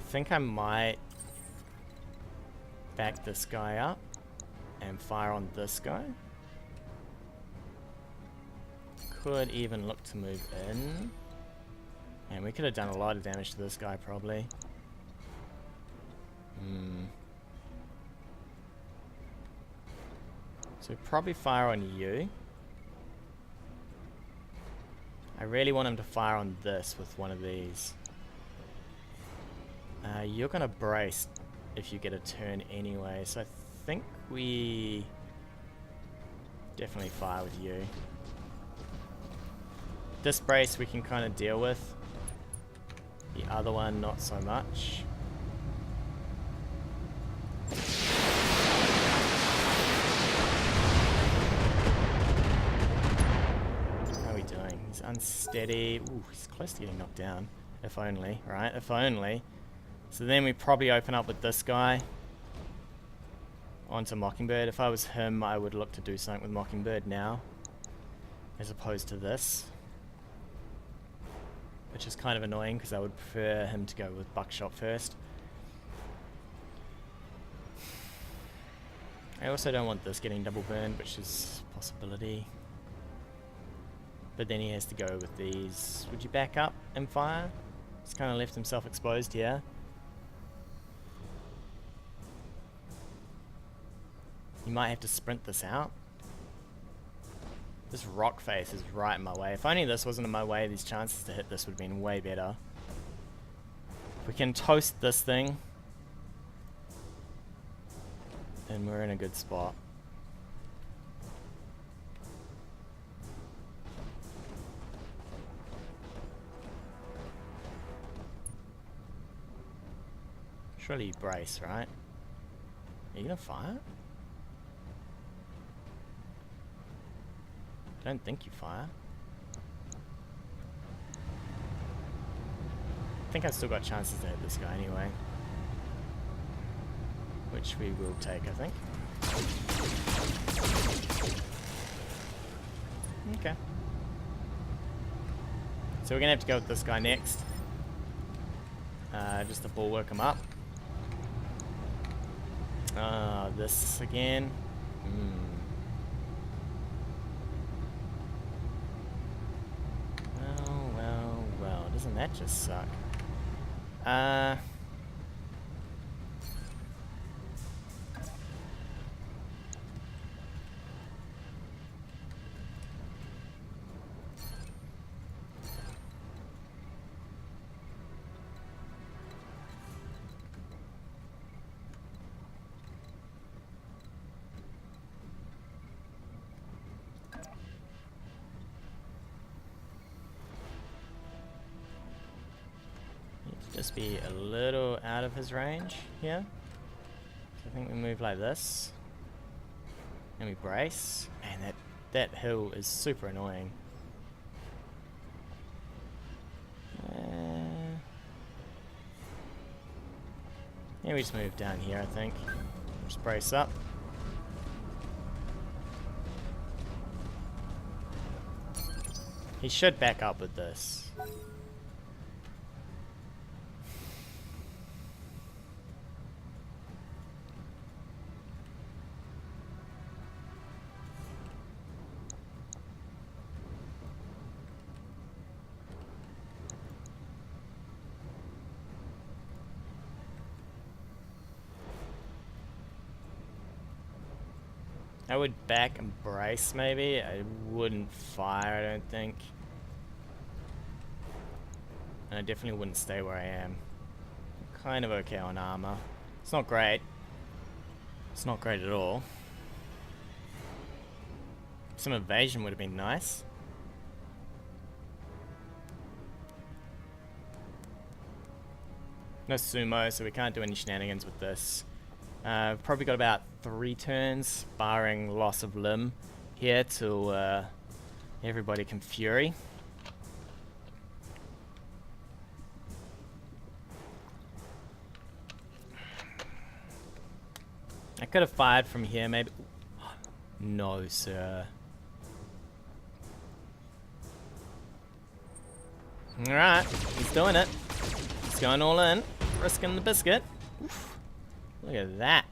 I think I might back this guy up and fire on this guy. could even look to move in. And we could have done a lot of damage to this guy, probably. So probably fire on you. I really want him to fire on this with one of these. You're gonna brace if you get a turn anyway, so I think we definitely fire with you. This brace we can kind of deal with. The other one, not so much. How are we doing? He's unsteady. Ooh, he's close to getting knocked down. If only, right? If only. So then we probably open up with this guy onto Mockingbird. If I was him, I would look to do something with Mockingbird now, as opposed to this. Which is kind of annoying because I would prefer him to go with Buckshot first. I also don't want this getting double burned, which is a possibility. But then he has to go with these. Would you back up and fire? He's kind of left himself exposed here. You might have to sprint this out. This rock face is right in my way. If only this wasn't in my way, these chances to hit this would have been way better. If we can toast this thing, then we're in a good spot. Surely you brace, right? Are you gonna fire? I don't think you fire. I think I've still got chances to hit this guy anyway. Which we will take, I think. Okay. So we're gonna have to go with this guy next. Just to bulwark him up. This again. Well, doesn't that just suck? Just be a little out of his range here. So I think we move like this. And we brace. Man, that hill is super annoying. Yeah, we just move down here, I think. Just brace up. He should back up with this. I would back and brace maybe. I wouldn't fire, I don't think. And I definitely wouldn't stay where I am. I'm kind of okay on armor. It's not great. It's not great at all. Some evasion would have been nice. No sumo, so we can't do any shenanigans with this. We've probably got about 3 turns, barring loss of limb here, till everybody can fury. I could have fired from here, maybe. No, sir. Alright, he's doing it. He's going all in, risking the biscuit. Oof. Look at that.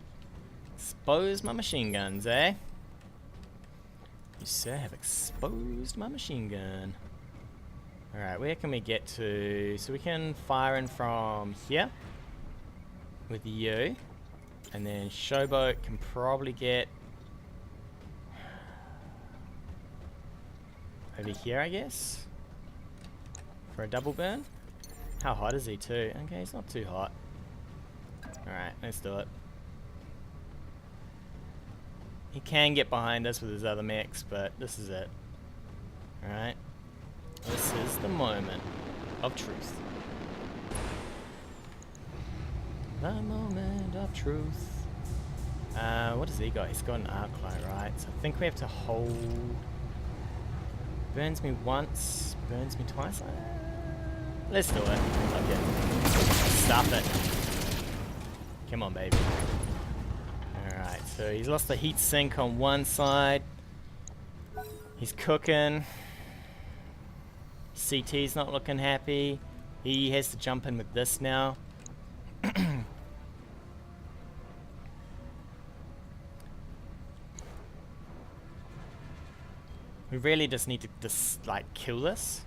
Expose my machine guns, eh? You, sir, have exposed my machine gun. Alright, where can we get to? So we can fire in from here with you. And then Showboat can probably get over here, I guess, for a double burn. How hot is he too? Okay, he's not too hot. Alright, let's do it. He can get behind us with his other mechs, but this is it. Alright. This is the moment of truth. The moment of truth. What does he got? He's got an arc light, right? So I think we have to hold. Burns me once, burns me twice. Let's do it. Okay. Stop it. Come on, baby. Alright, so he's lost the heat sink on one side. He's cooking. CT's not looking happy. He has to jump in with this now. We really just need to just like kill this.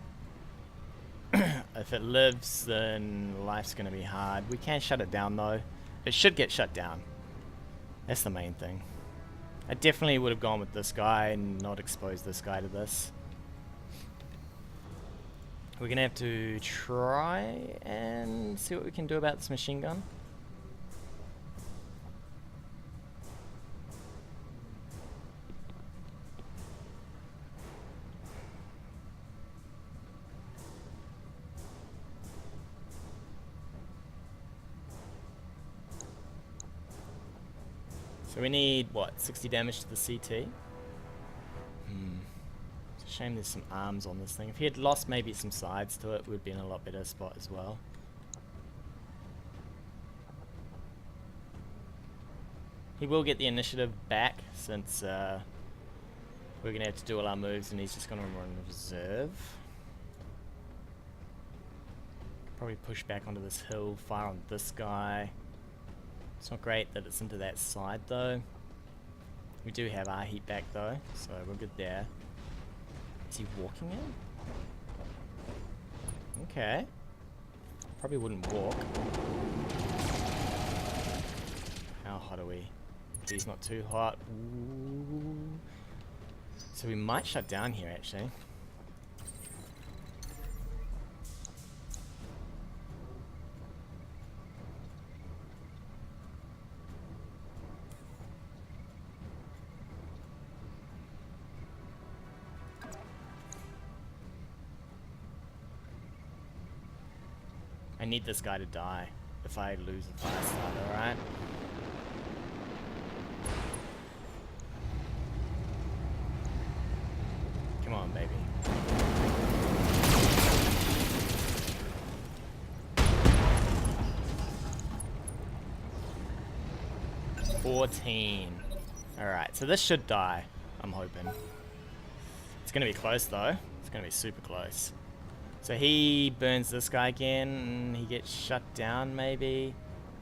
If it lives, then life's gonna be hard. We can shut it down though. It should get shut down. That's the main thing. I definitely would have gone with this guy and not exposed this guy to this. We're gonna have to try and see what we can do about this machine gun. So we need, what, 60 damage to the CT? It's a shame there's some arms on this thing. If he had lost maybe some sides to it, we'd be in a lot better spot as well. He will get the initiative back since we're going to have to do all our moves and he's just going to run reserve. Probably push back onto this hill, fire on this guy. It's not great that it's into that side though. We do have our heat back though, so we're good there. Is he walking in? Okay. Probably wouldn't walk. How hot are we? He's not too hot. Ooh. So we might shut down here actually. I need this guy to die if I lose the fire starter, alright? Come on, baby. Alright, so this should die, I'm hoping. It's gonna be close though. It's gonna be super close. So he burns this guy again, he gets shut down maybe.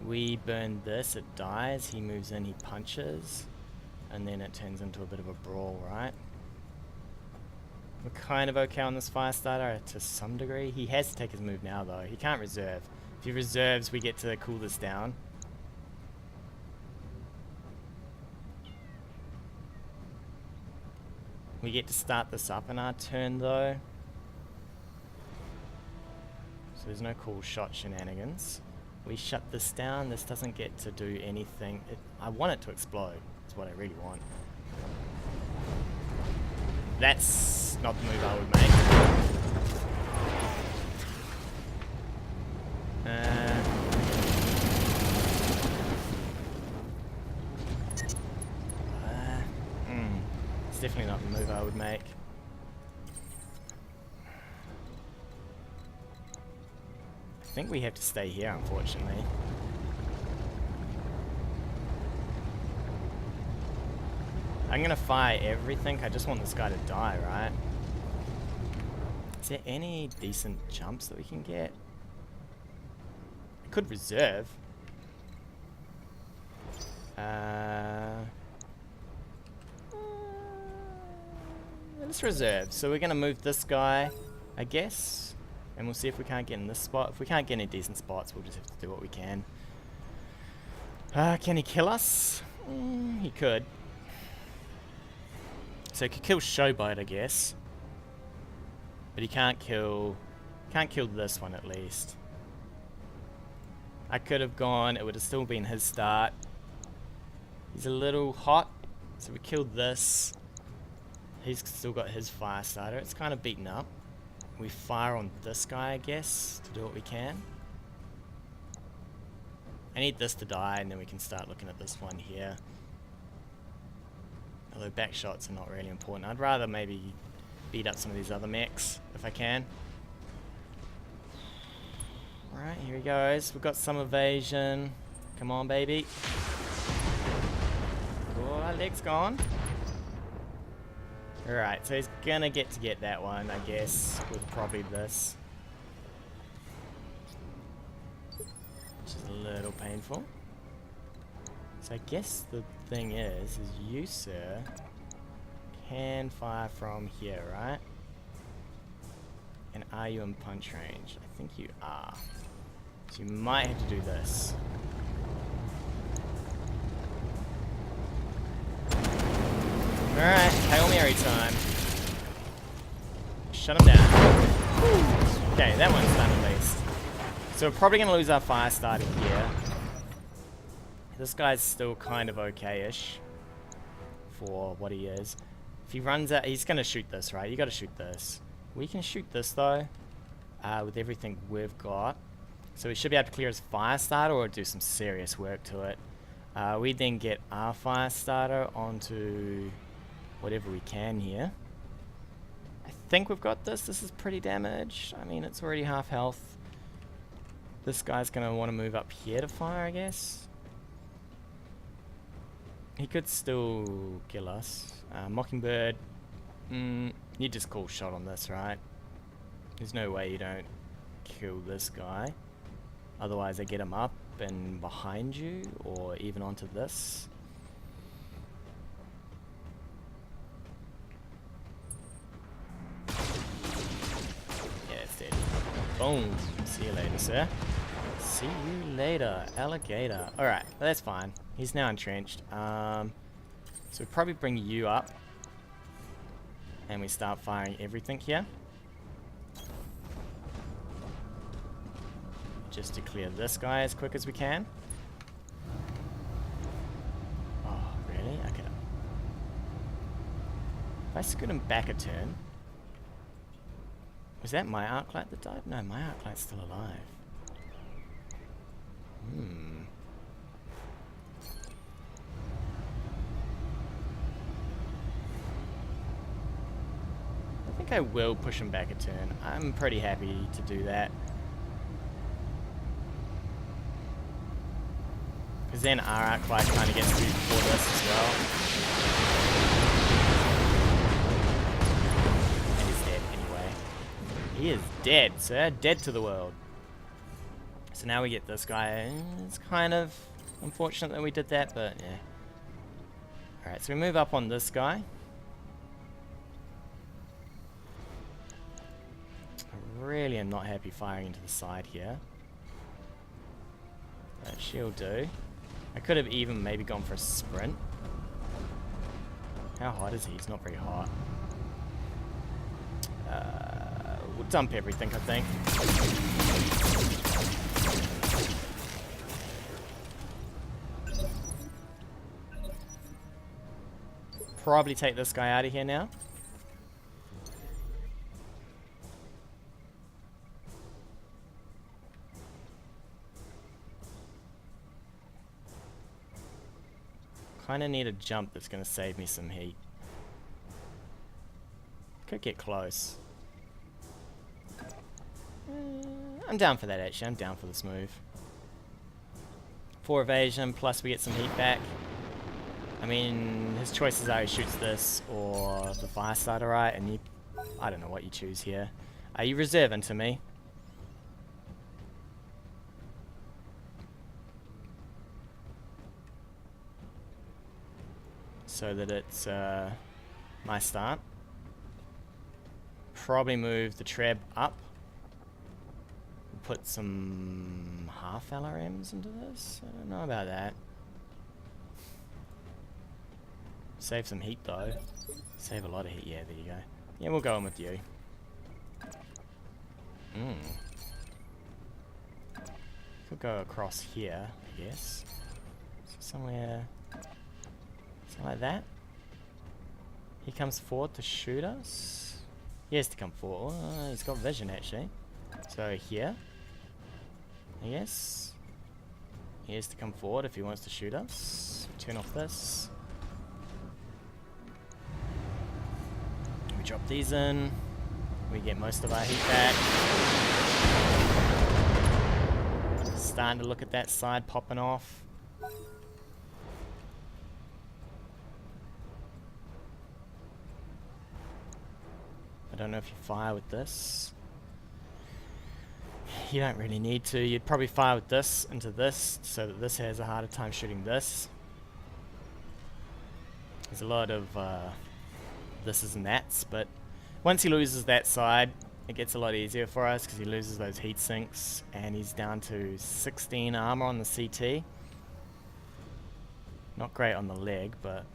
We burn this, it dies, he moves in, he punches. And then it turns into a bit of a brawl, right? We're kind of okay on this fire starter to some degree. He has to take his move now though, he can't reserve. If he reserves, we get to cool this down. We get to start this up in our turn though. So there's no cool shot shenanigans. We shut this down, this doesn't get to do anything. I want it to explode, that's what I really want. That's not the move I would make. It's definitely not the move I would make. I think we have to stay here, unfortunately. I'm gonna fire everything. I just want this guy to die, right? Is there any decent jumps that we can get? I could reserve. Let's reserve. So we're going to move this guy, I guess. And we'll see if we can't get in this spot. If we can't get any decent spots, we'll just have to do what we can. Can he kill us? He could. So he could kill Showboat, I guess. But he can't kill this one at least. I could have gone, it would have still been his start. He's a little hot, so we killed this. He's still got his fire starter. It's kind of beaten up. We fire on this guy, I guess, to do what we can. I need this to die, and then we can start looking at this one here. Although back shots are not really important. I'd rather maybe beat up some of these other mechs, if I can. Alright, here he goes. We've got some evasion. Come on, baby. Oh, our leg's gone. Alright, so he's gonna get that one, I guess, with probably this. Which is a little painful. So I guess the thing is you, sir, can fire from here, right? And are you in punch range? I think you are. So you might have to do this. Alright, Hail Mary time. Shut him down. Okay, that one's done at least. So we're probably going to lose our fire starter here. This guy's still kind of okay-ish for what he is. If he runs out, he's going to shoot this, right? You got to shoot this. We can shoot this though, with everything we've got. So we should be able to clear his fire starter or do some serious work to it. We then get our fire starter onto whatever we can here. I think we've got this. This is pretty damaged. I mean, it's already half health. This guy's going to want to move up here to fire, I guess. He could still kill us. Mockingbird, you just call shot on this, right? There's no way you don't kill this guy. Otherwise, they get him up and behind you, or even onto this. Yeah, it's dead. Boom. See you later, sir. See you later, alligator. Alright, that's fine. He's now entrenched. So we probably bring you up. And we start firing everything here. Just to clear this guy as quick as we can. Oh, really? Okay. If I scoot him back a turn. Was that my arc light that died? No, my arc light's still alive. I think I will push him back a turn. I'm pretty happy to do that. Because then our arc light kind of gets through before this as well. And he's dead anyway. He is dead, sir. Dead to the world. So now we get this guy. It's kind of unfortunate that we did that, but yeah. Alright, so we move up on this guy. I really am not happy firing into the side here. But she'll do. I could have even maybe gone for a sprint. How hot is he? He's not very hot. We'll dump everything, I think. Probably take this guy out of here now. Kind of need a jump that's going to save me some heat. Could get close. I'm down for that actually. I'm down for this move. 4 evasion plus we get some heat back. I mean, his choices are he shoots this or the fire starter, right? And you, I don't know what you choose here. Are you reserving to me? So that it's my start. probably move the treb up. Put some half LRMs into this. I don't know about that. Save some heat though. Save a lot of heat. Yeah, there you go. Yeah, we'll go in with you. Could go across here, I guess. So somewhere something like that. He comes forward to shoot us. He has to come forward. Oh, he's got vision actually. So here, I guess. He has to come forward if he wants to shoot us. Turn off this. We drop these in. We get most of our heat back. Starting to look at that side popping off. I don't know if you fire with this. You don't really need to. You'd probably fire with this into this so that this has a harder time shooting this. There's a lot of thises and that's, but once he loses that side, it gets a lot easier for us because he loses those heat sinks and he's down to 16 armor on the CT. Not great on the leg, but...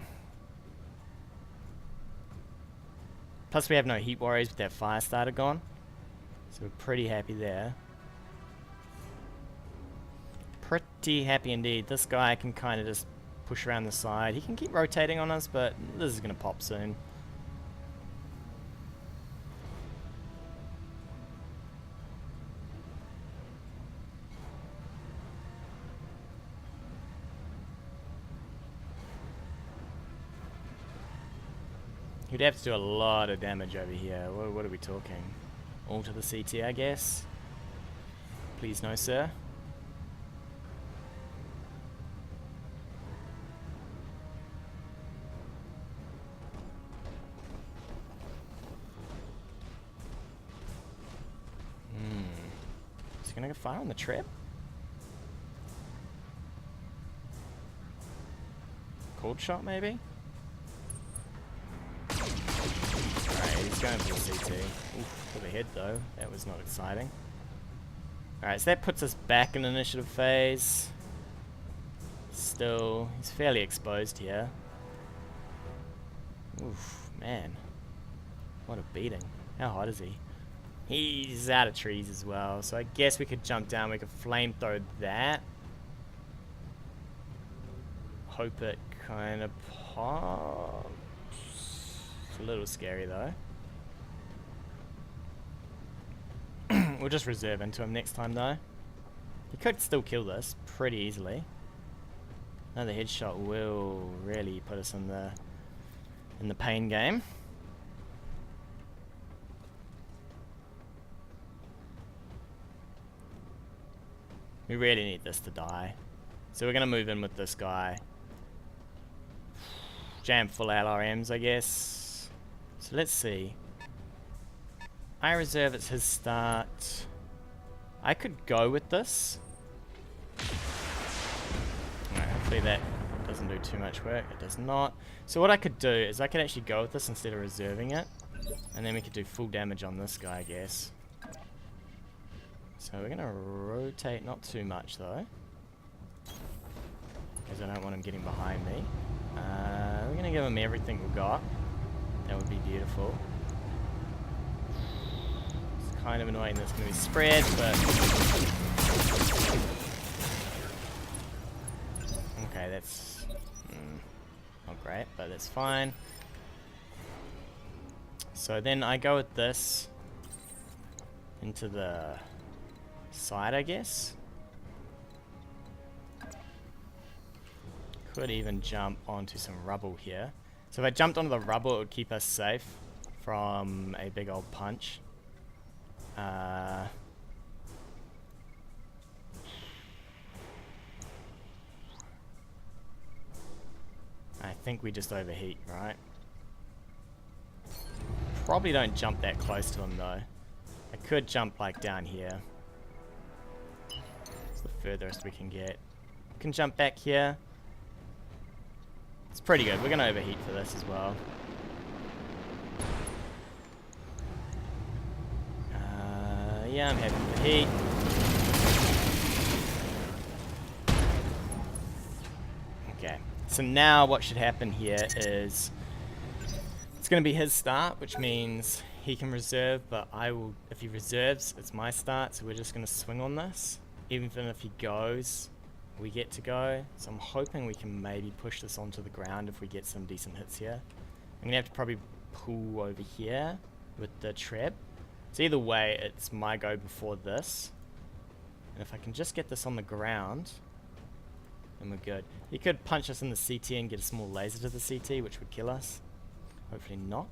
Plus we have no heat warriors with that fire starter gone. So we're pretty happy there. Pretty happy indeed. This guy can kind of just push around the side. He can keep rotating on us, but this is going to pop soon. You'd have to do a lot of damage over here. What are we talking? All to the CT, I guess? Please no, sir. Is he gonna go fire on the trip? Cold shot, maybe? He's going for the CT. Oof, for the head though. That was not exciting. Alright, so that puts us back in initiative phase. Still, he's fairly exposed here. Oof, man. What a beating. How hot is he? He's out of trees as well, so I guess we could jump down, we could flame throw that. Hope it kind of pops. It's a little scary though. We'll just reserve into him next time though. He could still kill this pretty easily. Another headshot will really put us in the pain game. We really need this to die. So we're gonna move in with this guy. Jam full LRMs, I guess. So let's see. I reserve it's his start. I could go with this. Alright, hopefully that doesn't do too much work. It does not. So what I could do is I could actually go with this instead of reserving it. And then we could do full damage on this guy, I guess. So we're gonna rotate, not too much though. Because I don't want him getting behind me. We're gonna give him everything we've got. That would be beautiful. It's kind of annoying that's gonna be spread, but... Okay, that's... not great, but that's fine. So then I go with this into the side, I guess. Could even jump onto some rubble here. So if I jumped onto the rubble, it would keep us safe from a big old punch. I think we just overheat, right? Probably don't jump that close to him though. I could jump like down here. It's the furthest we can get. Can jump back here. It's pretty good. We're going to overheat for this as well. Yeah, I'm having the heat. Okay, so now what should happen here is it's going to be his start, which means he can reserve, but I will, if he reserves, it's my start, so we're just going to swing on this. Even if he goes, we get to go. So I'm hoping we can maybe push this onto the ground if we get some decent hits here. I'm going to have to probably pull over here with the treb. So either way, it's my go before this. And if I can just get this on the ground, then we're good. He could punch us in the CT and get a small laser to the CT, which would kill us. Hopefully not.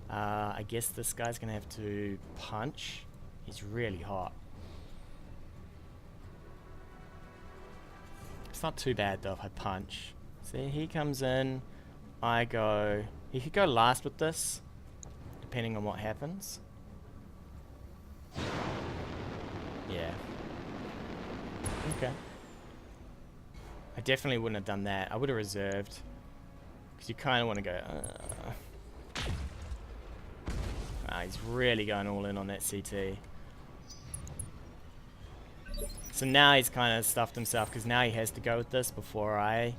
I guess this guy's going to have to punch. He's really hot. It's not too bad though if I punch. See, he comes in, I go. He could go last with this, depending on what happens. Yeah. Okay. I definitely wouldn't have done that. I would have reserved. Because you kind of want to go... he's really going all in on that CT. So now he's kind of stuffed himself, because now he has to go with this before I...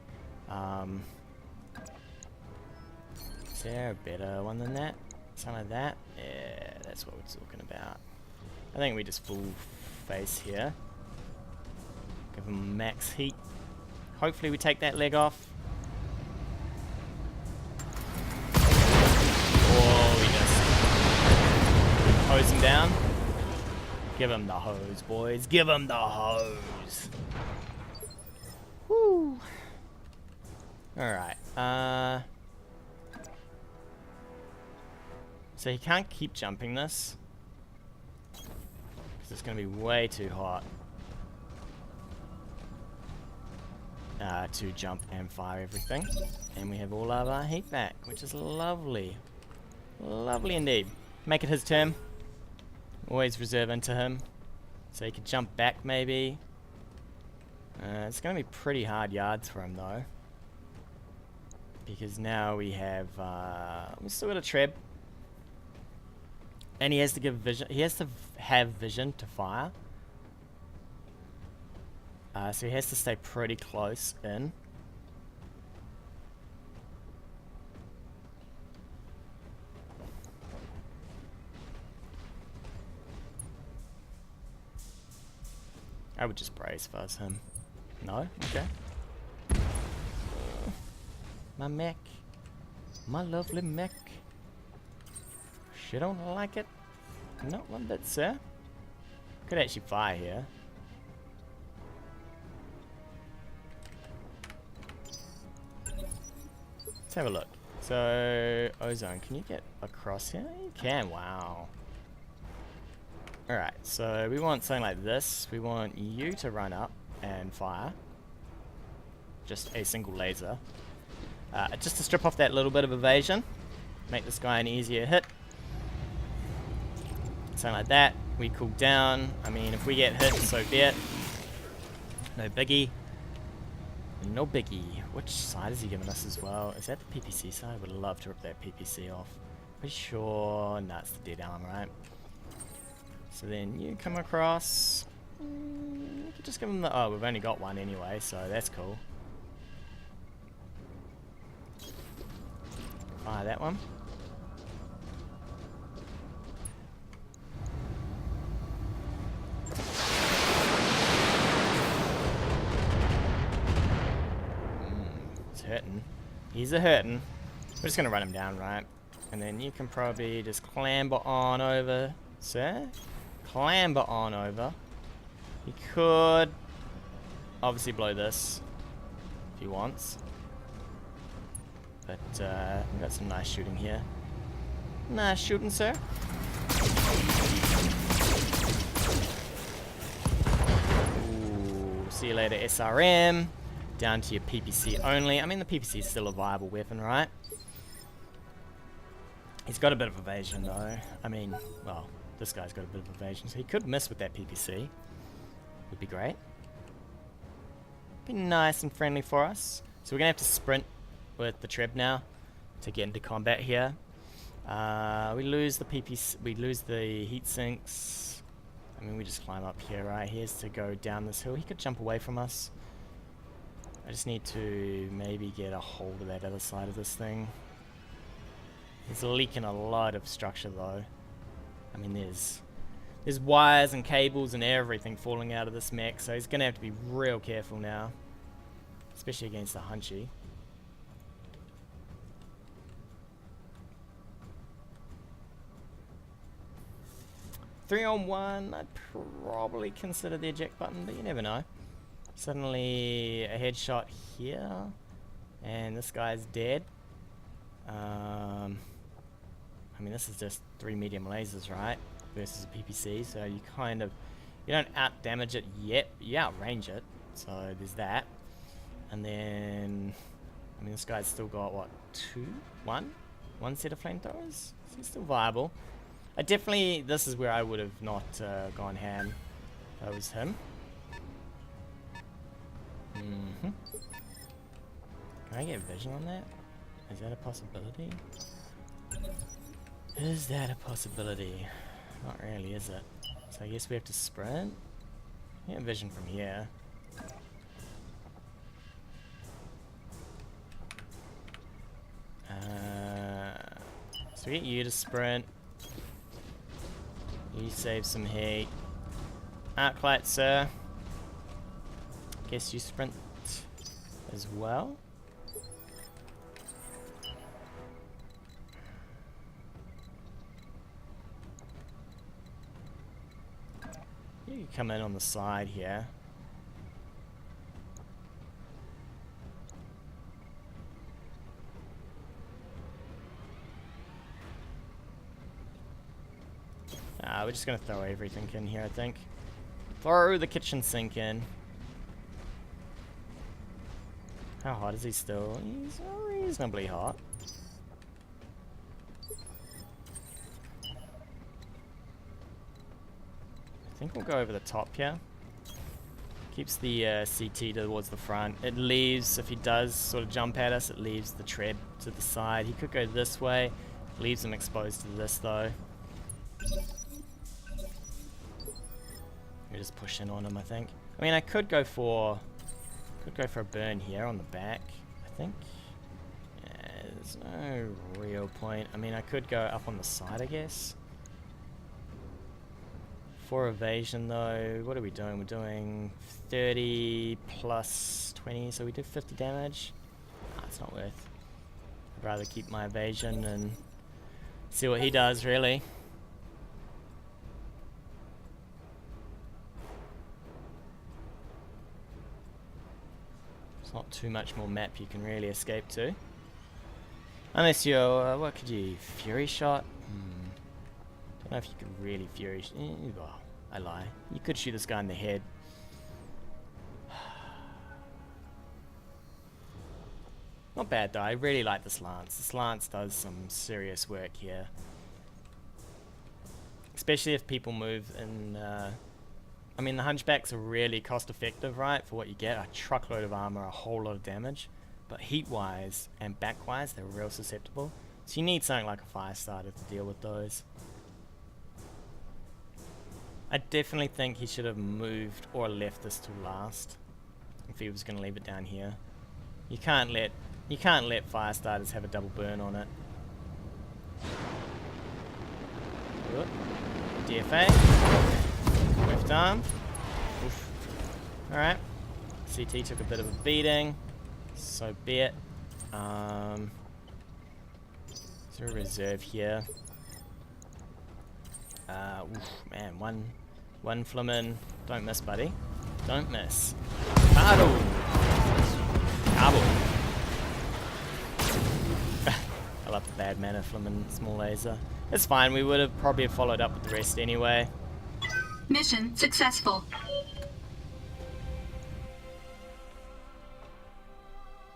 is there a better one than that? Something like that? Yeah, that's what we're talking about. I think we just full face here. Give him max heat. Hopefully we take that leg off. Or we just hose him down. Give him the hose, boys. Give him the hose. Woo. Alright. So he can't keep jumping this. Because it's going to be way too hot. To jump and fire everything. And we have all of our heat back, which is lovely. Lovely indeed. Make it his turn. Always reserve into him. So he can jump back maybe. It's going to be pretty hard yards for him though. Because now we have... we still got a treb. And he has to give vision. He has to have vision to fire. So he has to stay pretty close in. I would just brace fuzz him. No? Okay. My mech. My lovely mech. She don't like it. Not one bit, sir. Could actually fire here. Let's have a look. So, Ozone, can you get across here? You can, wow. Alright, so we want something like this. We want you to run up and fire. Just a single laser. Just to strip off that little bit of evasion. Make this guy an easier hit. Something like that. We cool down. I mean, if we get hit, so be it. No biggie. No biggie. Which side is he giving us as well? Is that the PPC side? I would love to rip that PPC off. Pretty sure... No, it's the dead arm, right? So then you come across... you could just give him the... Oh, we've only got one anyway, so that's cool. Fire that one. Hurting. He's a hurting. We're just gonna run him down, right? And then you can probably just clamber on over, sir. Clamber on over. He could obviously blow this if he wants. But we've got some nice shooting here. Nice shooting, sir. Ooh, see you later, SRM. Down to your PPC only. I mean, the PPC is still a viable weapon, right? He's got a bit of evasion, though. I mean, well, this guy's got a bit of evasion, so he could miss with that PPC. Would be great. Be nice and friendly for us. So we're gonna have to sprint with the treb now to get into combat here. We lose the PPC. We lose the heat sinks. I mean, we just climb up here, right? He has to go down this hill. He could jump away from us. I just need to maybe get a hold of that other side of this thing. He's leaking a lot of structure though. I mean, there's wires and cables and everything falling out of this mech, so he's gonna have to be real careful now. Especially against the Hunchy. Three on one, I'd probably consider the eject button, but you never know. Suddenly a headshot here, and this guy's dead. I mean, this is just 3 medium lasers, right? Versus a PPC, so you kind of, you don't out damage it yet, but you outrange it. So there's that. And then, I mean, this guy's still got what, one set of flamethrowers? So he's still viable. I definitely, this is where I would have not gone ham. That was him. Can I get vision on that? Is that a possibility? Is that a possibility? Not really, is it? So I guess we have to sprint. Get vision from here. So we get you to sprint. You save some heat. Arclight, sir. Guess you sprint as well. You come in on the side here. We're just gonna throw everything in here, I think. Throw the kitchen sink in. How hot is he still? He's reasonably hot. I think we'll go over the top here. Keeps the CT towards the front. It leaves, if he does sort of jump at us, it leaves the tread to the side. He could go this way. Leaves him exposed to this though. We just push in on him, I think. I mean, I could go for a burn here on the back, I think. Yeah, there's no real point. I mean, I could go up on the side, I guess. For evasion, though, what are we doing? We're doing 30 plus 20, so we do 50 damage. Nah, it's not worth. I'd rather keep my evasion and see what he does, really. Not too much more map you can really escape to. Unless you're, what could you, Fury Shot? Don't know if you could really Fury Shot. Well, I lie. You could shoot this guy in the head. Not bad though, I really like this lance. This lance does some serious work here. Especially if people move in, I mean, the hunchbacks are really cost effective, right? For what you get, a truckload of armor, a whole lot of damage. But heat-wise and back-wise, they're real susceptible. So you need something like a fire starter to deal with those. I definitely think he should have moved or left this till last. If he was going to leave it down here. You can't let fire starters have a double burn on it. Good. DFA. Left arm. Oof. Alright. CT took a bit of a beating. So be it. Is there a reserve here? Oof, man, one flimmin'. Don't miss, buddy. Don't miss. Battle! Cabo. I love the bad mana flimmin' small laser. It's fine, we would have probably followed up with the rest anyway. Mission successful.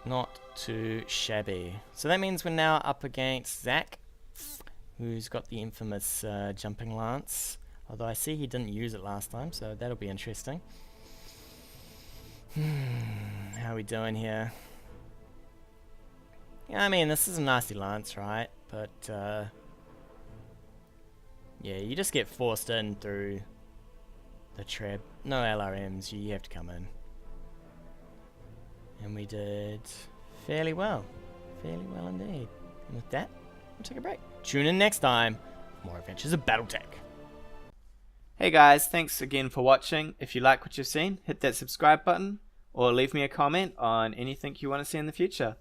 Not too shabby. So that means we're now up against Zach, who's got the infamous jumping lance. Although I see he didn't use it last time, so that'll be interesting. How are we doing here? Yeah, I mean, this is a nasty lance, right? But, yeah, you just get forced in through the trip. No LRMs, you have to come in. And we did fairly well. Fairly well indeed. And with that, we'll take a break. Tune in next time for more adventures of BattleTech. Hey guys, thanks again for watching. If you like what you've seen, hit that subscribe button or leave me a comment on anything you want to see in the future.